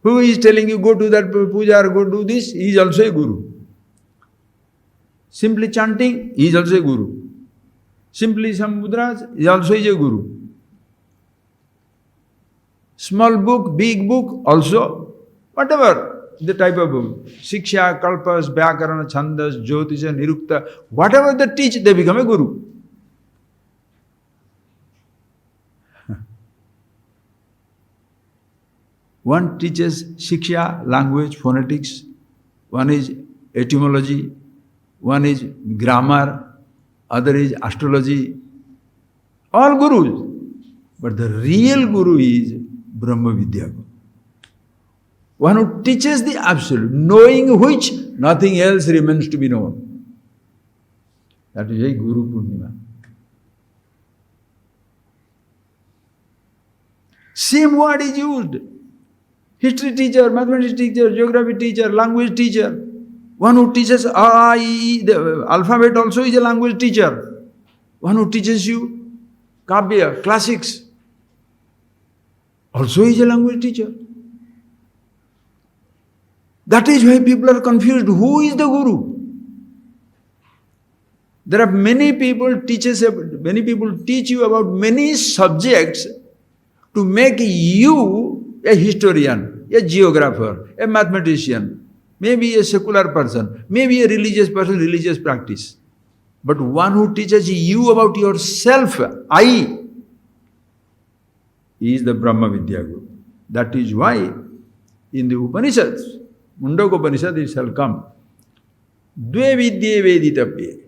Who is telling you go to that puja or go do this, he is also a guru. Simply chanting, he is also a guru. Simply some mudras, he also is a guru. Small book, big book, also, whatever the type of book. Shiksha, Kalpas, Vyakarana, Chandas, Jyotisha, Nirukta, whatever they teach, they become a guru. One teaches Shiksha, language, phonetics. One is etymology. One is grammar. Other is astrology. All gurus. But the real guru is Brahma Vidya. One who teaches the absolute, knowing which nothing else remains to be known. That is a Guru Purnima. Same word is used. History teacher, mathematics teacher, geography teacher, language teacher. One who teaches A, I, E, the alphabet also is a language teacher. One who teaches you Kavya, classics, also is a language teacher. That is why people are confused. Who is the guru? There are many people teach you about many subjects to make you a historian, a geographer, a mathematician, maybe a secular person, maybe a religious person, religious practice. But one who teaches you about yourself, I, is the Brahma Vidya Guru. That is why in the Upanishads, Mundaka Upanishad, it shall come. Dve vidye veditavye.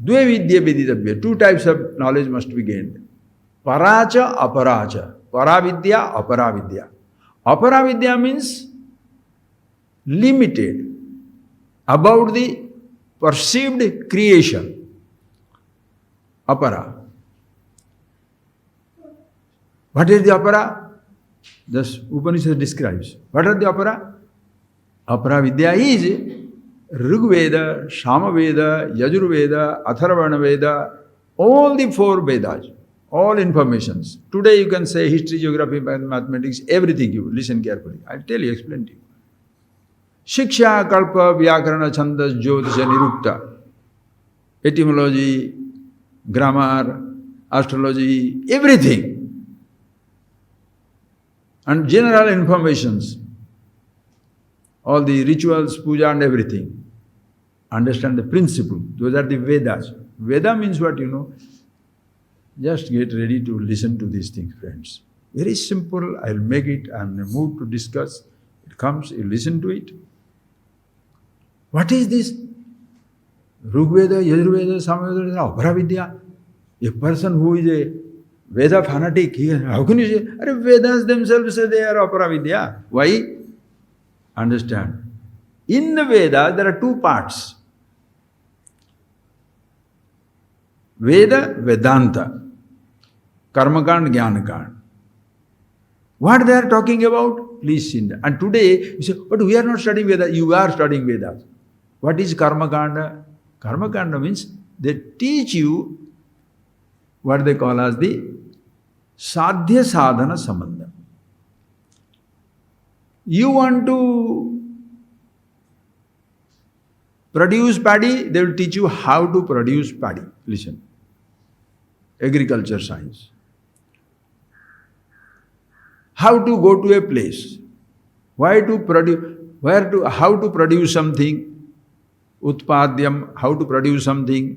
Dve vidye veditavye. Two types of knowledge must be gained. Paracha, aparacha. Paravidya, aparavidya. Aparavidya means limited, about the perceived creation. Apara. What is the apara? Thus Upanishad describes. What are the apara? Aparavidya is Rigveda, Samaveda, Yajurveda, Atharvana Veda, all the four Vedas, all informations. Today you can say history, geography, mathematics, everything. You listen carefully. I'll tell you, explain to you. Shiksha, Kalpa, Vyakarana, Chandas, Jyotisha, Nirukta, etymology, grammar, astrology, everything. And general informations, all the rituals, puja and everything. Understand the principle. Those are the Vedas. Veda means what, you know? Just get ready to listen to these things, friends. Very simple. I'll make it. I'm in a mood to discuss. It comes, you listen to it. What is this? Rigveda, Yajurveda, Samaveda, Aparavidya. A person who is a Veda fanatic, how can you say, Vedas themselves say they are Aparavidya? Why? Understand. In the Veda, there are two parts. Veda, Vedanta. Karmakand, Jnanakand. What they are talking about? Please see. And today, you say, but we are not studying Veda. You are studying Vedas. What is Karmakanda? Karmakanda means they teach you what they call as the Sadhya Sadhana Sambandha. You want to produce paddy, they will teach you how to produce paddy. Listen. Agriculture science. How to go to a place. How to produce something. Utpadyam, how to produce something.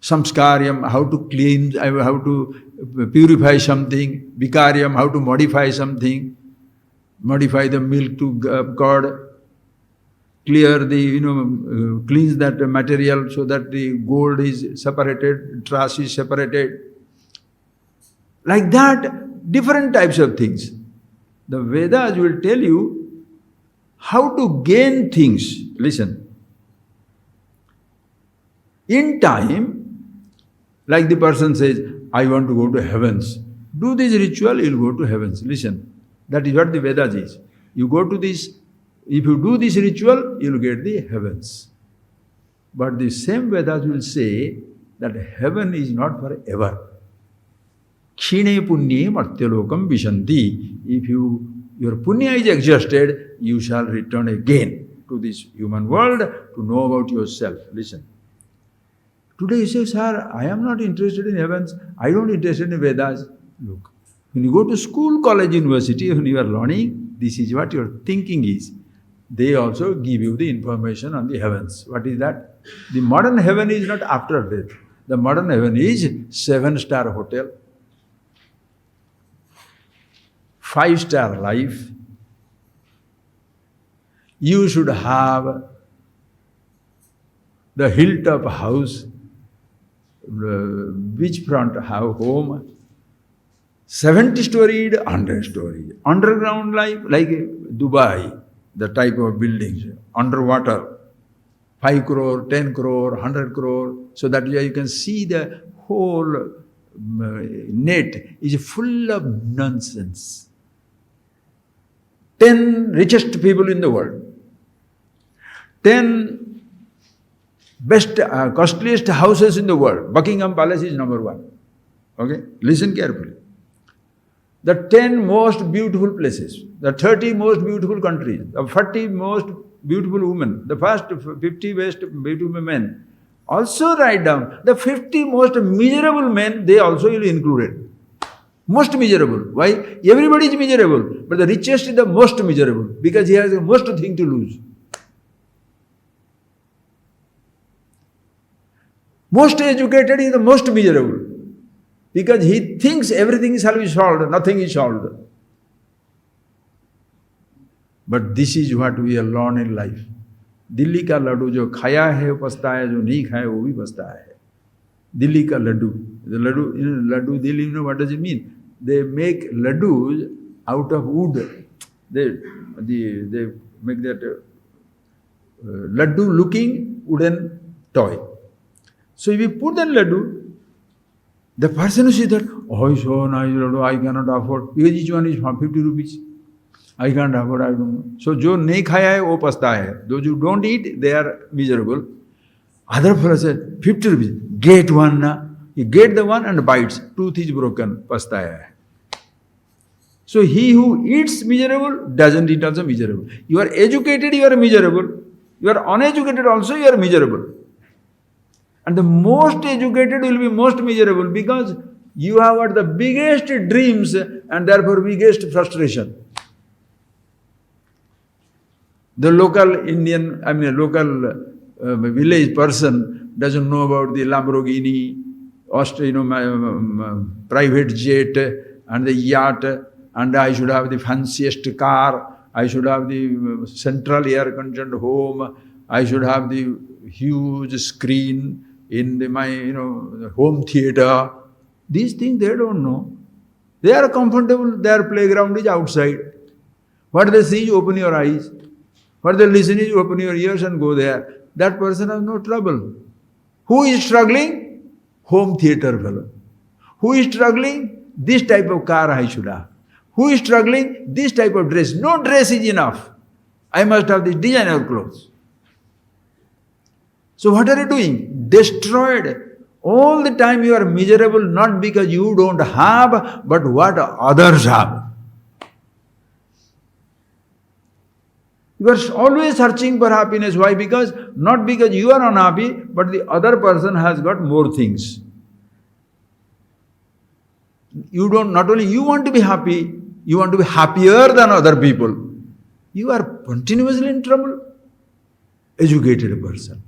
Samskaryam, how to clean, how to purify something. Vikaryam, how to modify something. Modify the milk to curd. Clear the, cleanse that material so that the gold is separated, trash is separated. Like that, different types of things. The Vedas will tell you how to gain things. Listen. In time, like the person says, I want to go to heavens. Do this ritual, you'll go to heavens. Listen. That is what the Vedas is. You go to this, if you do this ritual, you'll get the heavens. But the same Vedas will say that heaven is not forever. Kshine punye martyalokam vishanti. If your punya is exhausted, you shall return again to this human world to know about yourself. Listen. Today you say, sir, I am not interested in heavens. I don't interested in Vedas. Look, when you go to school, college, university, when you are learning, this is what your thinking is. They also give you the information on the heavens. What is that? The modern heaven is not after death. The modern heaven is 7-star hotel, 5-star life. You should have the hilltop house, beachfront home, 70-storied, 100-storied. Underground life, like Dubai, the type of buildings, underwater, 5 crore, 10 crore, 100 crore, so that you can see the whole net is full of nonsense. 10 richest people in the world, 10 best, costliest houses in the world. Buckingham Palace is number 1. Okay, listen carefully. The 10 most beautiful places, the 30 most beautiful countries, the 40 most beautiful women, the first 50 best beautiful men. Also write down the 50 most miserable men, they also will include it. Most miserable. Why? Everybody is miserable, but the richest is the most miserable because he has the most thing to lose. Most educated is the most miserable because he thinks everything shall be solved, nothing is solved. But this is what we have learned in life. Delhi का लड्डू जो खाया है वो पछता है, जो नहीं खाया वो भी पछता है. दिल्ली का Laddu, the laddu Delhi, you know what does it mean? They make laddus out of wood. They make that laddu looking wooden toy. So if you put that laddu, the person who sees that, oh, it's so nice laddu, I cannot afford, because each one is 50 rupees. I can't afford, I don't know. So जो नहीं खाया है वो पछता है. Those who don't eat, they are miserable. Other fellow said, 50 rupees, get one na. He get the one and bites. Tooth is broken, पछता है. So he who eats miserable doesn't eat also miserable. You are educated, you are miserable. You are uneducated also, you are miserable. And the most educated will be most miserable because you have got the biggest dreams and therefore biggest frustration. The local Indian, local village person doesn't know about the Lamborghini, private jet and the yacht, and I should have the fanciest car, I should have the central air-conditioned home, I should have the huge screen in my home theater. These things they don't know. They are comfortable, their playground is outside. What they see, you open your eyes. What they listen is, you open your ears and go there. That person has no trouble. Who is struggling? Home theater fellow. Who is struggling? This type of car I should have. Who is struggling? This type of dress. No dress is enough. I must have this designer clothes. So what are you doing? Destroyed. All the time you are miserable not because you don't have, but what others have. You are always searching for happiness. Why? Because not because you are unhappy, but the other person has got more things. You don't, not only you want to be happy, you want to be happier than other people. You are continuously in trouble. educated person.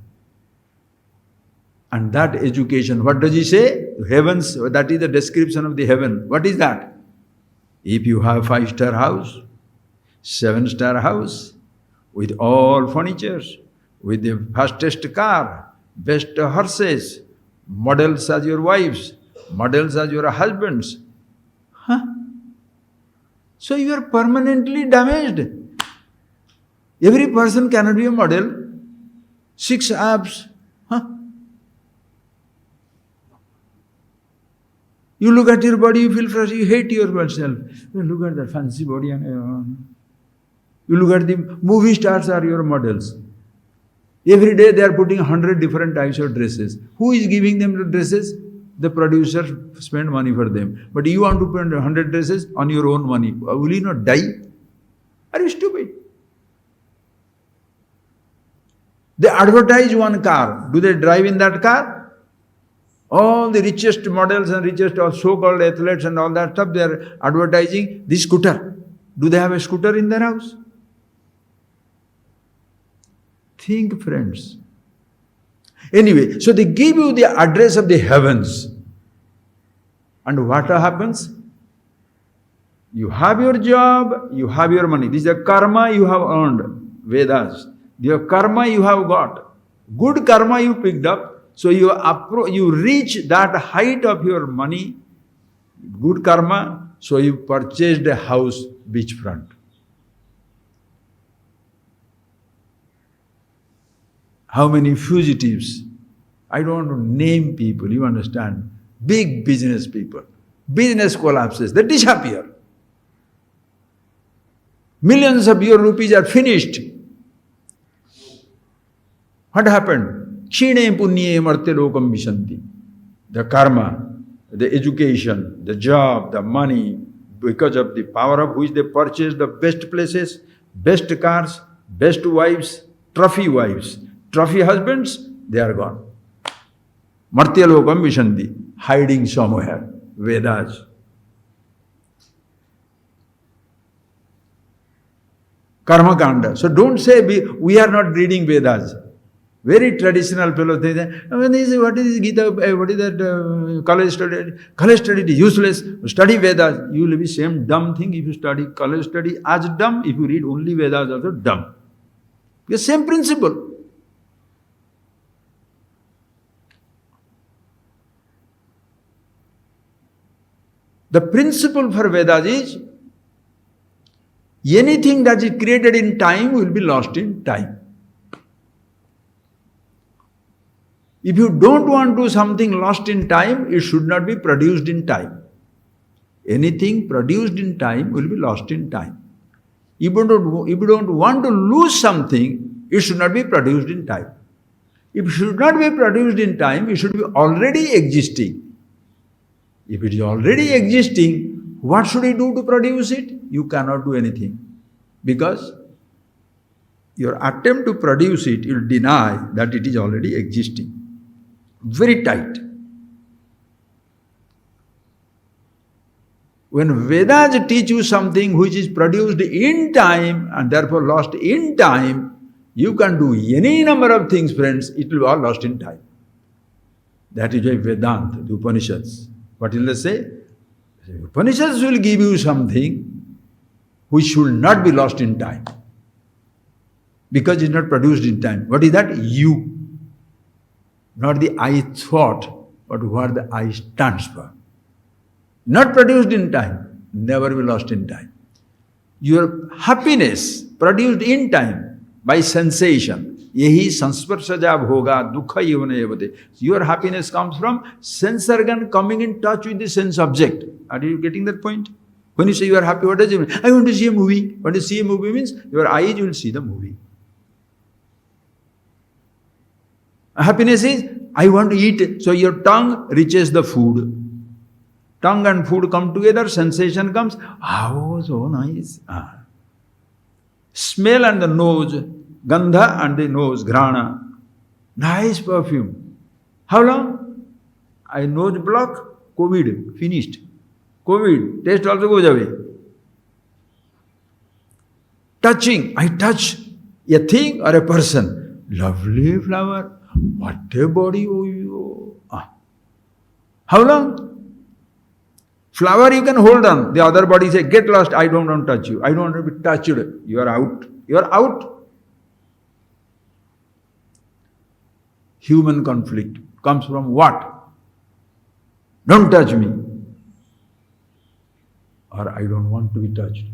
And that education, what does he say? Heavens, that is the description of the heaven. What is that? If you have 5-star house, 7-star house, with all furnitures, with the fastest car, best horses, models as your wives, models as your husbands. So you are permanently damaged. Every person cannot be a model. 6 abs. You look at your body, you feel fresh, you hate yourself. You look at that fancy body and you look at the movie stars are your models. Every day they are putting 100 different types of dresses. Who is giving them the dresses? The producers spend money for them. But you want to spend 100 dresses on your own money. Will you not die? Are you stupid? They advertise one car. Do they drive in that car? All the richest models and richest so-called athletes and all that stuff, they are advertising this scooter. Do they have a scooter in their house? Think, friends. Anyway, so they give you the address of the heavens. And what happens? You have your job, you have your money. This is a karma you have earned, Vedas. Your karma you have got. Good karma you picked up. So you reach that height of your money, good karma, so you purchased a house beachfront. How many fugitives? I don't want to name people, you understand. Big business people. Business collapses, they disappear. Millions of your rupees are finished. What happened? Kshine punye marte lokam vishanti. The karma, the education, the job, the money, because of the power of which they purchase the best places, best cars, best wives, trophy husbands, they are gone. Marte lokam vishanti, hiding somewhere, Vedas. Karma Kanda. So don't say we are not reading Vedas. Very traditional fellows, they say, what is Gita, what is that college study? College study is useless. Study Vedas. You will be same dumb thing if you study college study as dumb. If you read only Vedas also dumb. The same principle. The principle for Vedas is anything that is created in time will be lost in time. If you don't want to do something lost in time, it should not be produced in time. Anything produced in time will be lost in time. If you don't want to lose something, it should not be produced in time. If it should not be produced in time, it should be already existing. If it is already existing, what should you do to produce it? You cannot do anything. Because your attempt to produce it, you will deny that it is already existing. Very tight. When Vedas teach you something which is produced in time and therefore lost in time, you can do any number of things, friends, it will be all lost in time. That is why Vedanta, the Upanishads. What will they say? Upanishads will give you something which should not be lost in time. Because it is not produced in time. What is that? You. Not the I thought, but what the I stands for. Not produced in time, never be lost in time. Your happiness produced in time by sensation. Yehi sansparsaja bhoga dukha yevana evate. Your happiness comes from sense organ coming in touch with the sense object. Are you getting that point? When you say you are happy, what does it mean? I want to see a movie. What does see a movie means? Your eyes will see the movie. Happiness is, I want to eat. So your tongue reaches the food. Tongue and food come together, sensation comes. Oh, so nice. Smell and the nose, gandha and the nose, ghrana. Nice perfume. How long? I nose block, COVID, finished. COVID, taste also goes away. Touching, I touch a thing or a person. Lovely flower. What a body, oh you. How long? Flower you can hold on. The other body say, get lost, I don't want to touch you. I don't want to be touched. You are out. You are out. Human conflict comes from what? Don't touch me. Or I don't want to be touched.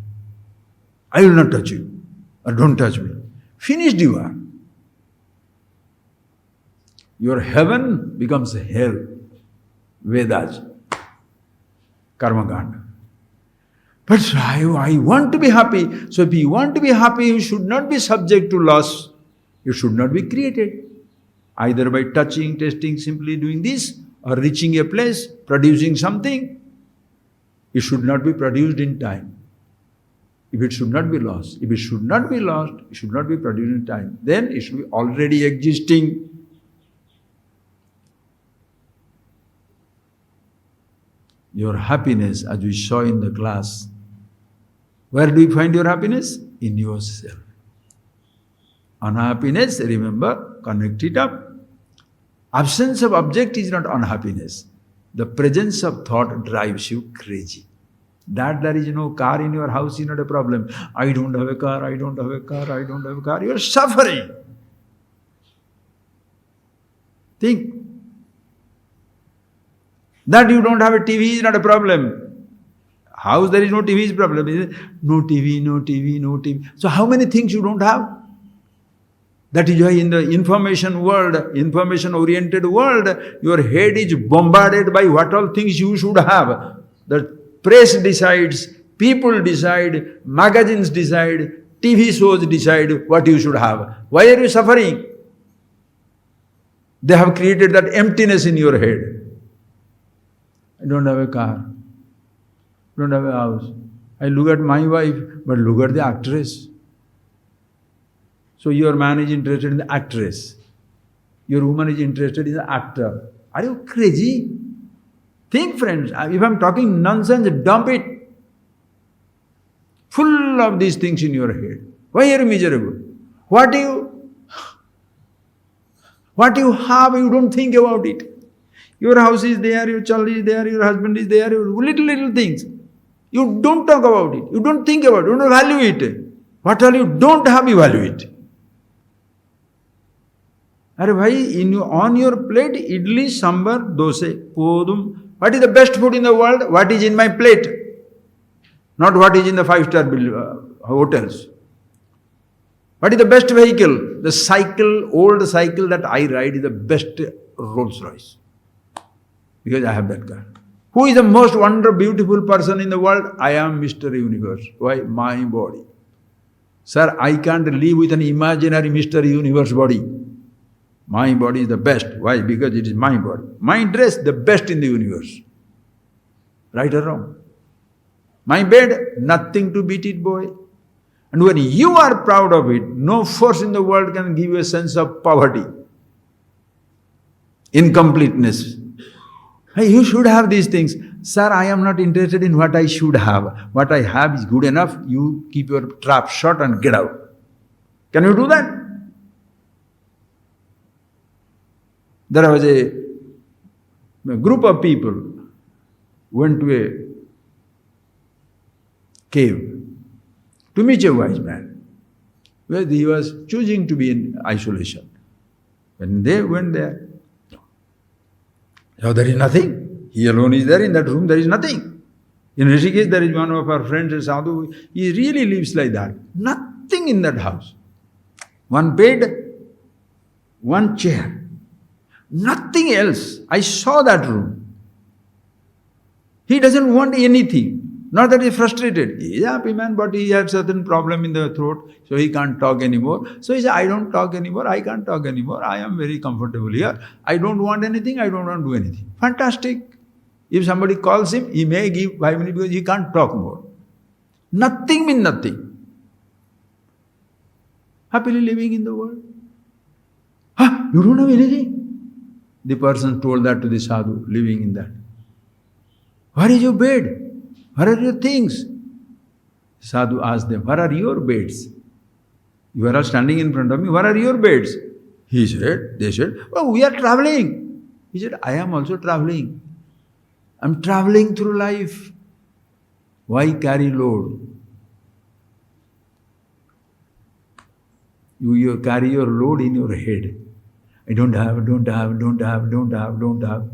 I will not touch you. Or don't touch me. Finished you are. Your heaven becomes hell. Vedas. Karma Kanda. But I want to be happy. So if you want to be happy, you should not be subject to loss. You should not be created. Either by touching, tasting, simply doing this, or reaching a place, producing something. It should not be produced in time. If it should not be lost, if it should not be lost, it should not be produced in time, then it should be already existing. Your happiness, as we saw in the class, where do you find your happiness? In yourself. Unhappiness, remember, connect it up. Absence of object is not unhappiness. The presence of thought drives you crazy. That there is no car in your house is not a problem. I don't have a car, I don't have a car, I don't have a car. You are suffering. Think. That you don't have a TV is not a problem. House there is no TV is a problem. No TV, no TV, no TV. So how many things you don't have? That is why in the information world, information-oriented world, your head is bombarded by what all things you should have. The press decides, people decide, magazines decide, TV shows decide what you should have. Why are you suffering? They have created that emptiness in your head. I don't have a car, don't have a house. I look at my wife, but look at the actress. So your man is interested in the actress. Your woman is interested in the actor. Are you crazy? Think, friends, if I'm talking nonsense, dump it. Full of these things in your head. Why are you miserable? What you have, you don't think about it. Your house is there, your child is there, your husband is there, little things. You don't talk about it. You don't think about it. You don't value it. What all you don't have, you value it. Are bhai, on your plate, idli, sambar, dosa, podum. What is the best food in the world? What is in my plate? Not what is in the 5-star hotels. What is the best vehicle? The cycle, old cycle that I ride is the best Rolls Royce. Because I have that car. Who is the most wonderful, beautiful person in the world? I am Mr. Universe. Why? My body. Sir, I can't live with an imaginary Mr. Universe body. My body is the best. Why? Because it is my body. My dress, the best in the universe. Right or wrong? My bed, nothing to beat it, boy. And when you are proud of it, no force in the world can give you a sense of poverty, incompleteness. Hey, you should have these things. Sir, I am not interested in what I should have. What I have is good enough. You keep your trap shut and get out. Can you do that? There was a group of people went to a cave to meet a wise man, where he was choosing to be in isolation. When they went there, now there is nothing. He alone is there in that room, there is nothing. In Rishikesh, there is one of our friends, a sadhu, he really lives like that. Nothing in that house. One bed, one chair. Nothing else. I saw that room. He doesn't want anything. Not that he's frustrated. He is a happy man, but he has certain problem in the throat, so he can't talk anymore. So he said, I don't talk anymore, I can't talk anymore, I am very comfortable here. I don't want anything, I don't want to do anything. Fantastic. If somebody calls him, he may give 5 minutes because he can't talk more. Nothing means nothing. Happily living in the world. Huh? You don't have anything? The person told that to the sadhu living in that. Where is your bed? Where are your things? Sadhu asked them, where are your beds? You are all standing in front of me, where are your beds? They said, oh, we are traveling. He said, I am also traveling. I'm traveling through life. Why carry load? You carry your load in your head. I don't have.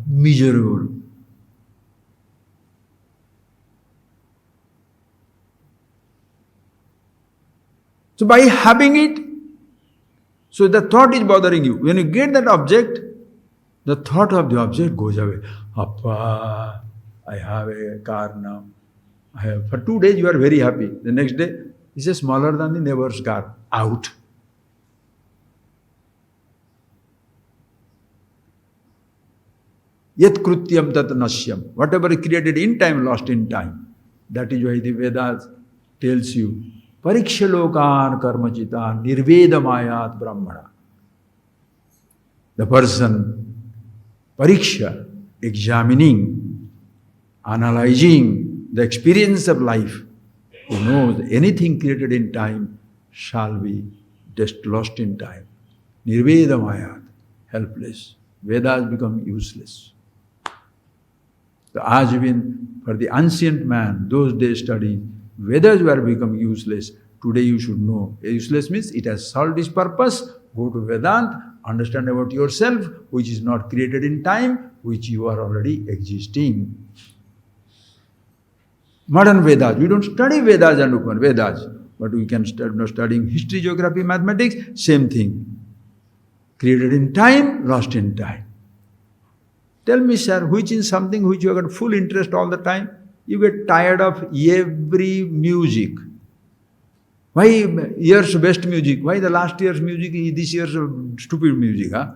Miserable. So by having it, so the thought is bothering you. When you get that object, the thought of the object goes away. Appa, I have a car now. For 2 days you are very happy. The next day, it's smaller than the neighbor's car. Out. Yat krutyam tat nasyam. Whatever is created in time, lost in time. That is why the Vedas tells you, Parikshalokan karmachita nirvedamayat brahmana. The person, pariksha, examining, analyzing the experience of life, who knows anything created in time shall be just lost in time. Nirvedamayat, helpless. Vedas become useless. So as even for the ancient man, those days study, Vedas were become useless. Today you should know. Useless means it has solved its purpose. Go to Vedanta, understand about yourself, which is not created in time, which you are already existing. Modern Vedas, we don't study Vedas and Upan Vedas, but we can start studying history, geography, mathematics, same thing. Created in time, lost in time. Tell me, sir, which is something which you have got full interest all the time? You get tired of every music. Why year's best music? Why the last year's music is this year's stupid music? Huh?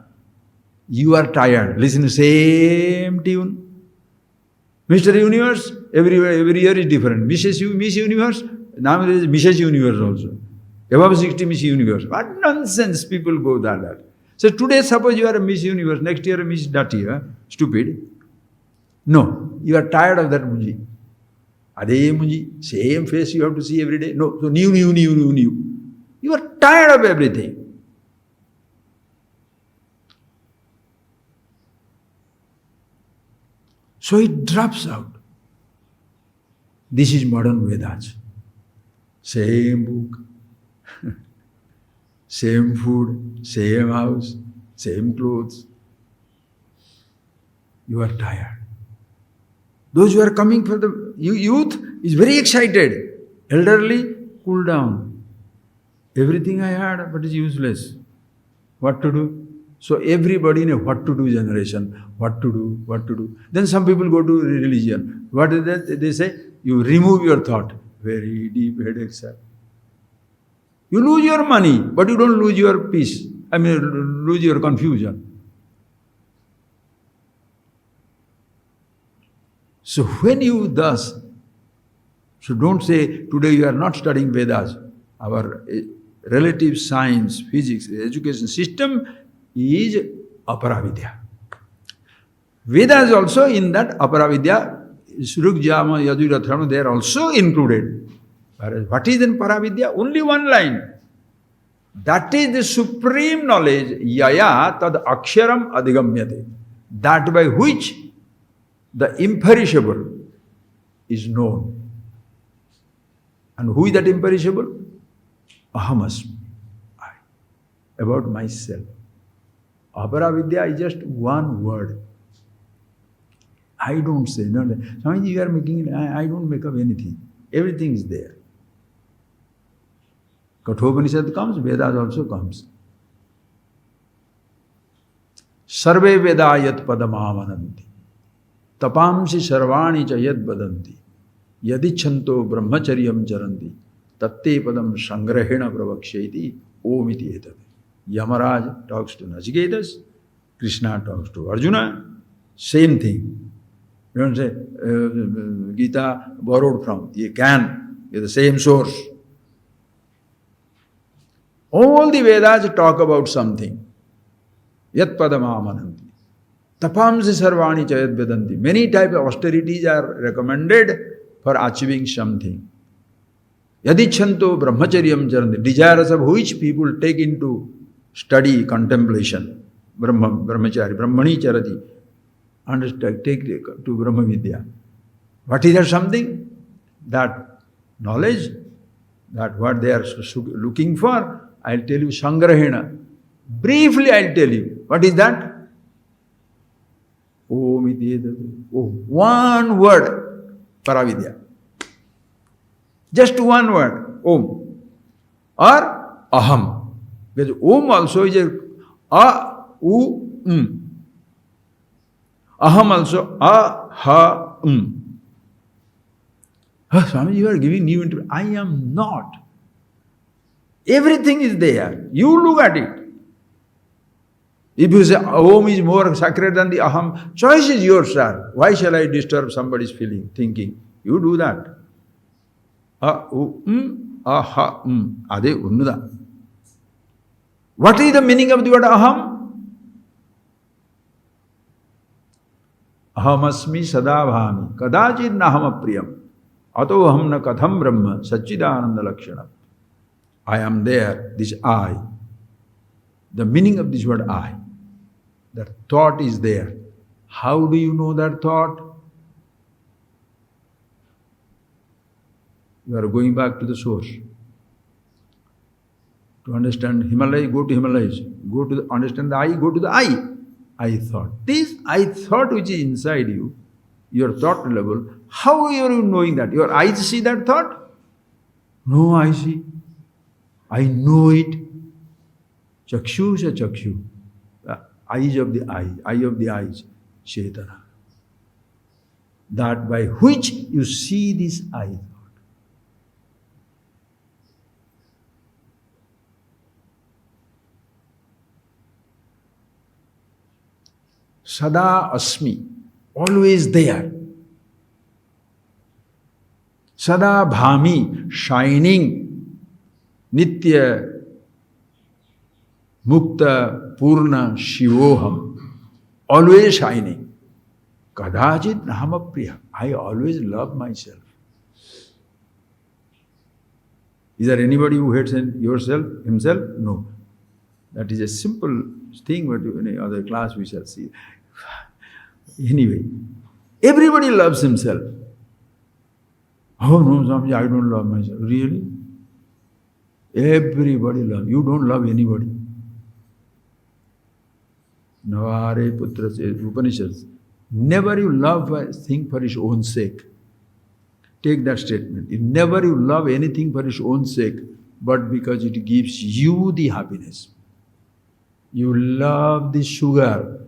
You are tired. Listen to same tune. Mr. Universe, every year is different. Miss Universe, now there is Mrs. Universe also. Above 60 Miss Universe. What nonsense people go that. So today suppose you are a Miss Universe, next year a Miss Dati, huh? Stupid. No, you are tired of that music. Ade munji, same face you have to see every day. No, so new. You are tired of everything. So it drops out. This is modern Vedas. Same book, same food, same house, same clothes. You are tired. Those who are coming for the youth is very excited. Elderly, cool down. Everything I had, but is useless. What to do? So everybody in a what to do generation. What to do. Then some people go to religion. What is that? They say, you remove your thought. Very deep headache, sir. You lose your money, but you don't lose your peace. Lose your confusion. So when you thus, so don't say, today you are not studying Vedas. Our relative science, physics, education system is aparavidya. Vedas also in that aparavidya, Suruk, Jama, Yajur, Atharvana, they are also included. What is in paravidya? Only one line. That is the supreme knowledge, yaya tad aksharam adhigamyate. That by which the imperishable is known. And who is that imperishable? Ahamasmi. I. About myself. Aparavidya is just one word. I don't say, no. Swamiji, you are making it, I don't make up anything. Everything is there. Kathopanishad comes, Vedas also comes. Sarve Veda yat padamamananti. Tapamsi sarvani cha yad badanti. Yadichanto brahmacharyam charanti. Tatte padam sangrahena pravaksheti. Omiti etad. Yamaraj talks to Nachiketas. Krishna talks to Arjuna. Same thing. You don't say, Gita borrowed from. You can. You're the same source. All the Vedas talk about something. Yat padamamananti. Tapamsi sarvani chayat vedanti. Many types of austerities are recommended for achieving something. Yadichanto brahmacharyam charanti. Desirous of which people take into study, contemplation, brahmachari, brahmani charati, understand, take to Brahma Vidya. What is that something? That knowledge, that what they are looking for, I'll tell you Sangrahena. Briefly I'll tell you. What is that? Om iti one word, Paravidya. Just one word, Om. Or Aham. Because Om also is a, U, Aham also, A, Ha, Swami, you are giving new interpretation. I am not. Everything is there. You look at it. If you say Om is more sacred than the Aham, choice is yours, sir. Why shall I disturb somebody's feeling, thinking? You do that. Aha, Ade Unnuda. What is the meaning of the word Aham? Ahamasmi sadabhami kadachid naham apriyam ato aham na katham brahma satchidananda lakshana. I am there, this I. The meaning of this word I. That thought is there. How do you know that thought? You are going back to the source. To understand Himalaya, go to Himalayas. Go to understand the I, go to the I thought. This I thought which is inside you, your thought level, how are you knowing that? Your eyes see that thought? No, I see. I know it. Chakshu sa chakshu. Eyes of the eye of the eyes, Chetana. That by which you see this I thought. Sada asmi, always there. Sada bhami, shining, nitya, mukta, purna, shivoham, always shining. Kadachit nahamapriya, I always love myself. Is there anybody who hates himself? No. That is a simple thing, but in any other class we shall see. Anyway, everybody loves himself. Oh no, Swamiji, I don't love myself. Really? Everybody loves. You don't love anybody. Navare Putra says, Upanishads, never you love a thing for its own sake. Take that statement. Never you love anything for its own sake, but because it gives you the happiness. You love the sugar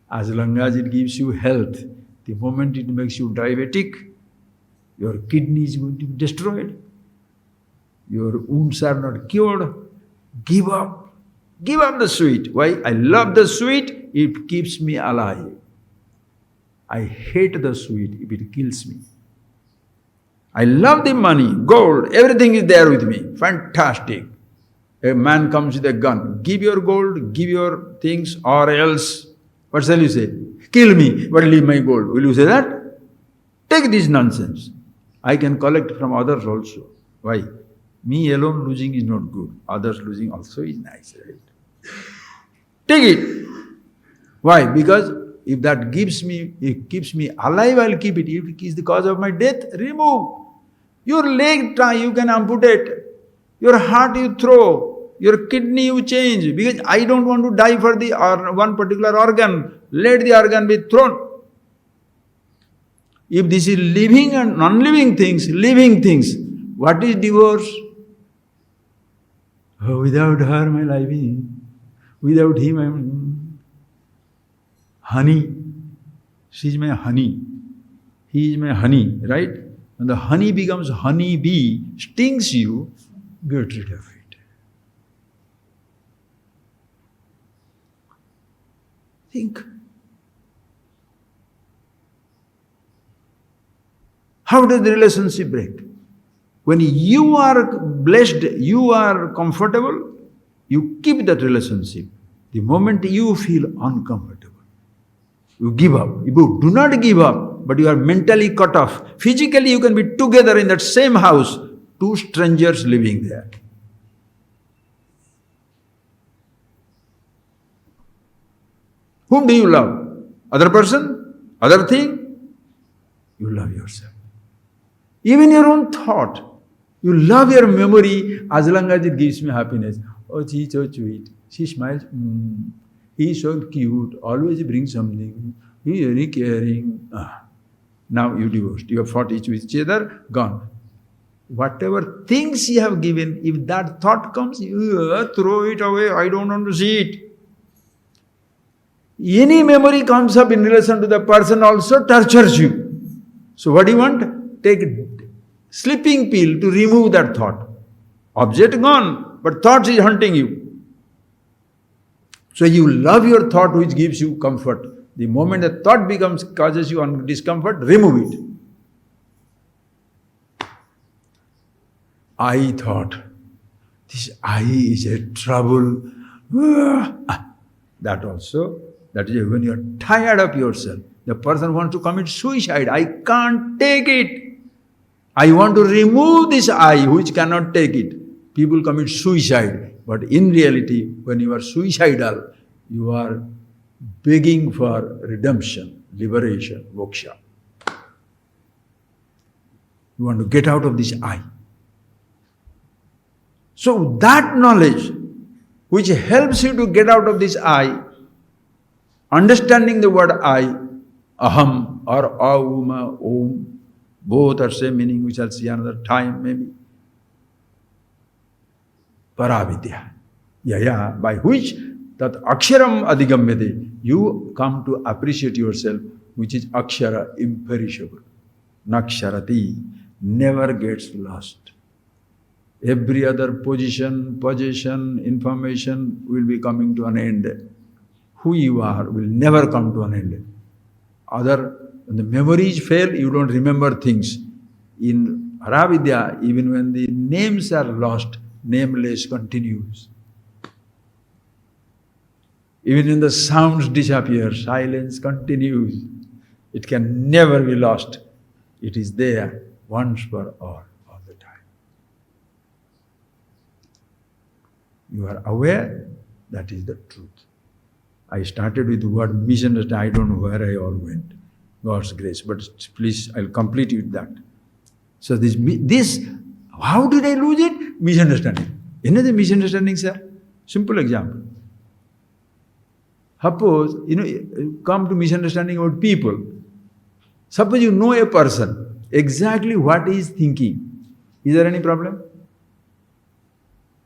as long as it gives you health. The moment it makes you diabetic, your kidney is going to be destroyed. Your wounds are not cured. Give up. Give up the sweet. Why? I love the sweet, it keeps me alive. I hate the sweet if it kills me. I love the money, gold, everything is there with me. Fantastic. A man comes with a gun. Give your gold, give your things, or else, what shall you say? Kill me, but leave my gold. Will you say that? Take this nonsense. I can collect from others also. Why? Me alone losing is not good. Others losing also is nice, right? Take it. Why? Because if that keeps me alive, I'll keep it. If it is the cause of my death, remove. Your leg, you can amputate. Your heart you throw. Your kidney you change. Because I don't want to die for the one particular organ. Let the organ be thrown. If this is living and non-living things, what is divorce? Oh, without her my life is, without him I am honey. She is my honey. He is my honey, right? When the honey becomes honey bee, stings you, get rid of it. Think. How does the relationship break? When you are blessed, you are comfortable, you keep that relationship. The moment you feel uncomfortable, you give up. You do not give up, but you are mentally cut off. Physically, you can be together in that same house, two strangers living there. Whom do you love? Other person? Other thing? You love yourself. Even your own thought. You love your memory as long as it gives me happiness. Oh, she's so sweet. She smiles. He's so cute. Always brings something. He's very caring. Now you divorced. You have fought each with each other. Gone. Whatever things you have given, if that thought comes, you throw it away. I don't want to see it. Any memory comes up in relation to the person also tortures you. So what do you want? Take a sleeping pill to remove that thought. Object gone, but thought is hunting you. So you love your thought which gives you comfort. The moment the thought causes you discomfort, remove it. I thought, this I is a trouble. That also, that is when you are tired of yourself. The person wants to commit suicide. I can't take it. I want to remove this I which cannot take it. People commit suicide. But in reality, when you are suicidal, you are begging for redemption, liberation, moksha. You want to get out of this I. So that knowledge which helps you to get out of this I, understanding the word I, aham or auma, om, both are same meaning, we shall see another time maybe. Paravidya, yaya, by which that aksharam adhigamyate, you come to appreciate yourself, which is akshara, imperishable. Naksharati, never gets lost. Every other position, information will be coming to an end. Who you are will never come to an end. When the memories fail, you don't remember things. In Paravidya, even when the names are lost, nameless continues. Even when the sounds disappear, silence continues. It can never be lost. It is there once for all the time. You are aware, that is the truth. I started with the word misunderstanding. I don't know where I all went. God's grace. But please, I'll complete with that. So this, how did I lose it? Misunderstanding. Another misunderstanding, sir. Simple example. Suppose, come to misunderstanding about people. Suppose you know a person, exactly what he is thinking. Is there any problem?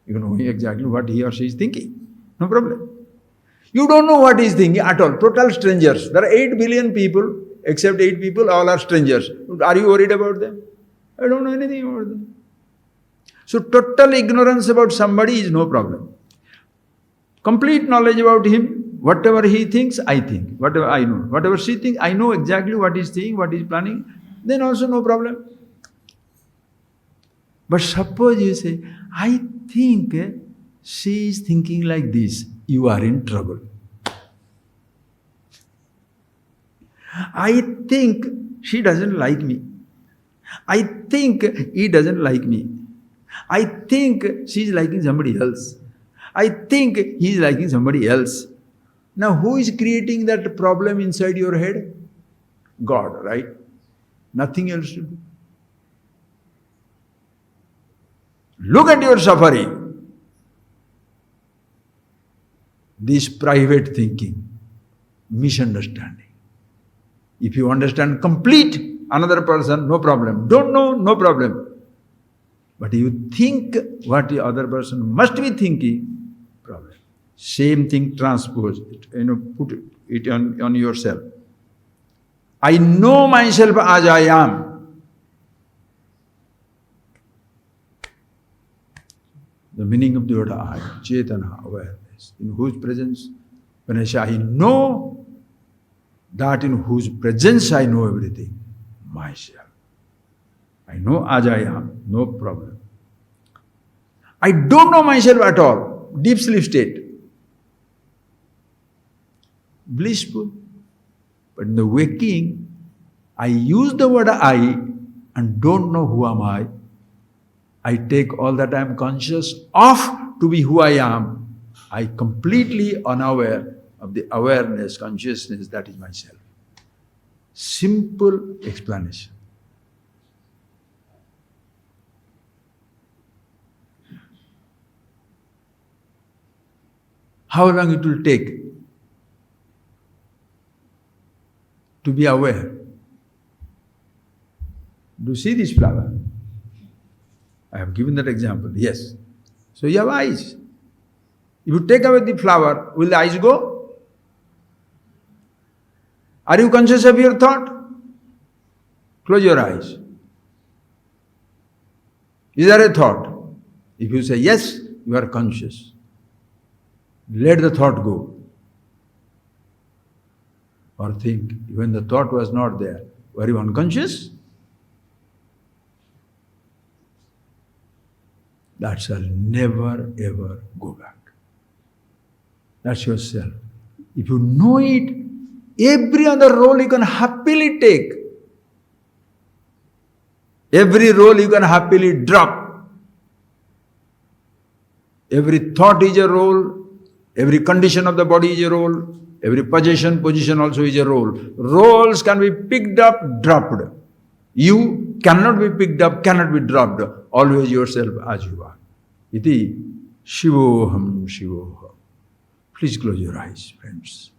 You know exactly what he or she is thinking. No problem. You don't know what he is thinking at all. Total strangers. There are 8 billion people, except 8 people, all are strangers. Are you worried about them? I don't know anything about them. So total ignorance about somebody is no problem. Complete knowledge about him. Whatever he thinks, I think. Whatever I know. Whatever she thinks, I know exactly what he's thinking, what he's planning. Then also no problem. But suppose you say, I think she is thinking like this. You are in trouble. I think she doesn't like me. I think he doesn't like me. I think she is liking somebody else. I think he is liking somebody else. Now, who is creating that problem inside your head? God, right? Nothing else to do. Look at your suffering. This private thinking, misunderstanding. If you understand complete another person, no problem. Don't know, no problem. But you think what the other person must be thinking, problem. Same thing transpose it, put it on yourself. I know myself as I am. The meaning of the word I, Chetana, awareness. In whose presence, when I say I know, that in whose presence I know everything, myself. I know as I am, no problem. I don't know myself at all, deep sleep state. Blissful. But in the waking, I use the word I and don't know who am I. I take all that I am conscious of to be who I am. I completely unaware of the awareness, consciousness, that is myself. Simple explanation. How long it will take to be aware? Do you see this flower? I have given that example, yes. So you have eyes. If you take away the flower, will the eyes go? Are you conscious of your thought? Close your eyes. Is there a thought? If you say yes, you are conscious. Let the thought go. Or think, when the thought was not there, were you unconscious? That shall never ever go back. That's yourself. If you know it, every other role you can happily take. Every role you can happily drop. Every thought is a role. Every condition of the body is a role. Every position also is a role. Roles can be picked up, dropped. You cannot be picked up, cannot be dropped. Always yourself as you are. Iti Shivoham Shivoham. Please close your eyes, friends.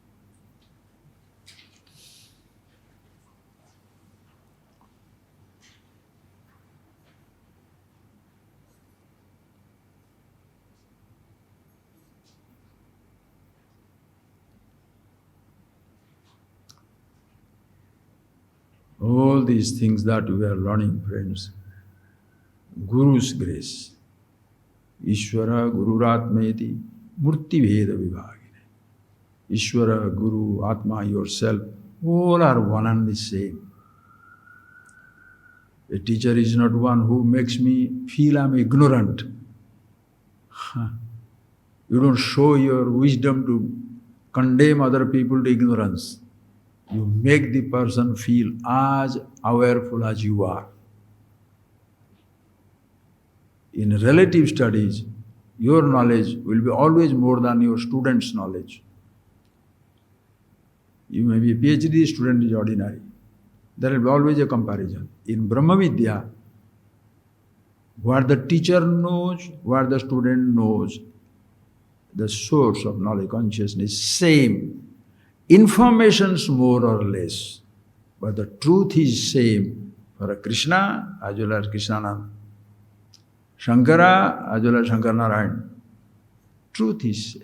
All these things that we are learning, friends, Guru's grace. Ishvara Gururatmeti Murti Veda Vibhagine. Ishvara, Guru, Atma, yourself, all are one and the same. A teacher is not one who makes me feel I am ignorant. You don't show your wisdom to condemn other people to ignorance. You make the person feel as awareful as you are. In relative studies, your knowledge will be always more than your student's knowledge. You may be a PhD student is ordinary. There will be always a comparison. In Brahma Vidya, what the teacher knows, what the student knows, the source of knowledge, consciousness is same. Informations more or less, but the truth is same for a Krishna as well as Krishnanand, Shankara as well as Shankaracharya. Truth is same.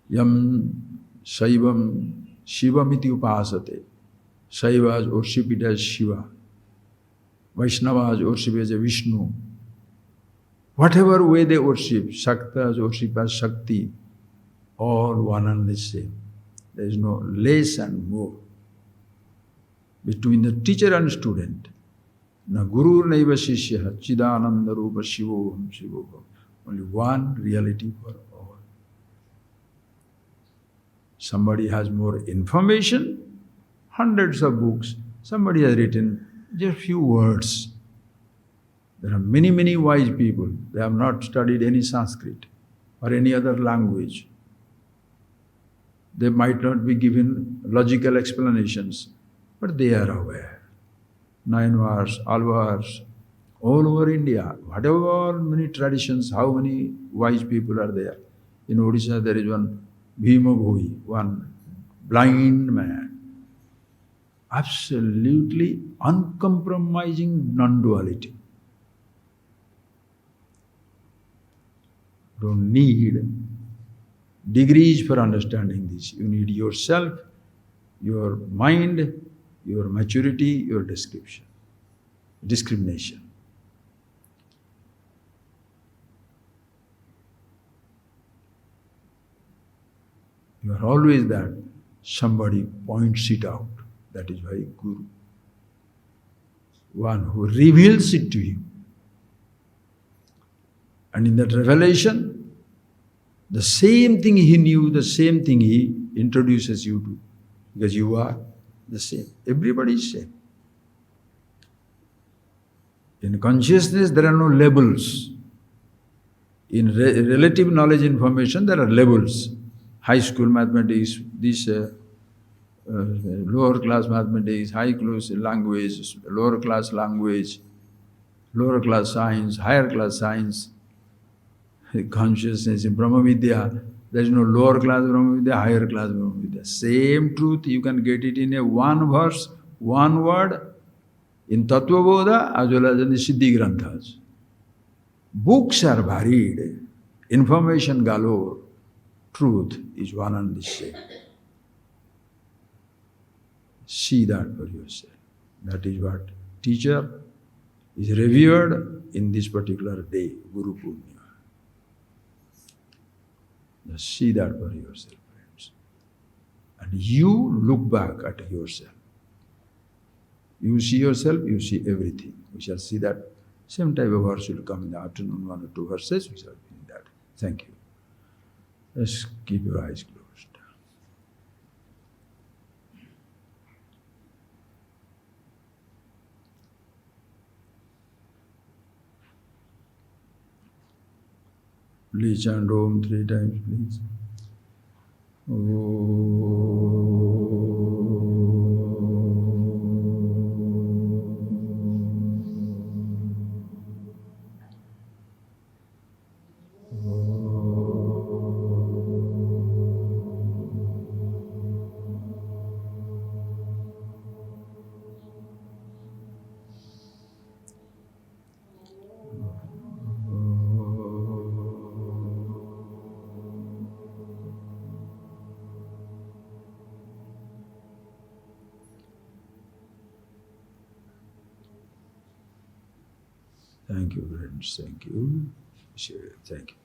Yam Shaivam Shivamiti Upasate. Shaivas worship it as Shiva. Vaishnavas worship it as a Vishnu. Whatever way they worship, Shaktas worship as Shakti, all one and the same. There is no less and more. Between the teacher and student, na Guru naiva shishya, Chidananda Rupa Shivoham Shivoham. Only one reality for all. Somebody has more information, hundreds of books. Somebody has written just few words. There are many, many wise people. They have not studied any Sanskrit or any other language. They might not be given logical explanations, but they are aware. Nayanvars, Alvars, all over India, whatever many traditions, how many wise people are there. In Odisha there is one Bhima Bhoi, one blind man. Absolutely uncompromising non-duality. Don't need degrees for understanding this. You need yourself, your mind, your maturity, your discrimination. You are always that. Somebody points it out. That is why Guru. One who reveals it to you. And in that revelation, the same thing he knew, the same thing he introduces you to. Because you are the same. Everybody is same. In consciousness, there are no labels. In relative knowledge information, there are labels. High school mathematics, this lower class mathematics, high class language, lower class science, higher class science, consciousness in Brahma Vidya. There is no lower class Brahma Vidya, higher class Brahma Vidya. Same truth, you can get it in a one verse, one word, in Tattva Bodha as well as in the Siddhi Granthas. Books are varied, information galore, truth is one and the same. See that for yourself. That is what teacher is revered in this particular day, Guru Purnima. Just see that for yourself, friends. And you look back at yourself. You see yourself, you see everything. We shall see that. Same type of verse will come in the afternoon, 1 or 2 verses. We shall see that. Thank you. Just keep your eyes closed. Please chant Om 3 times, please. Thank you, friends. Thank you. Thank you.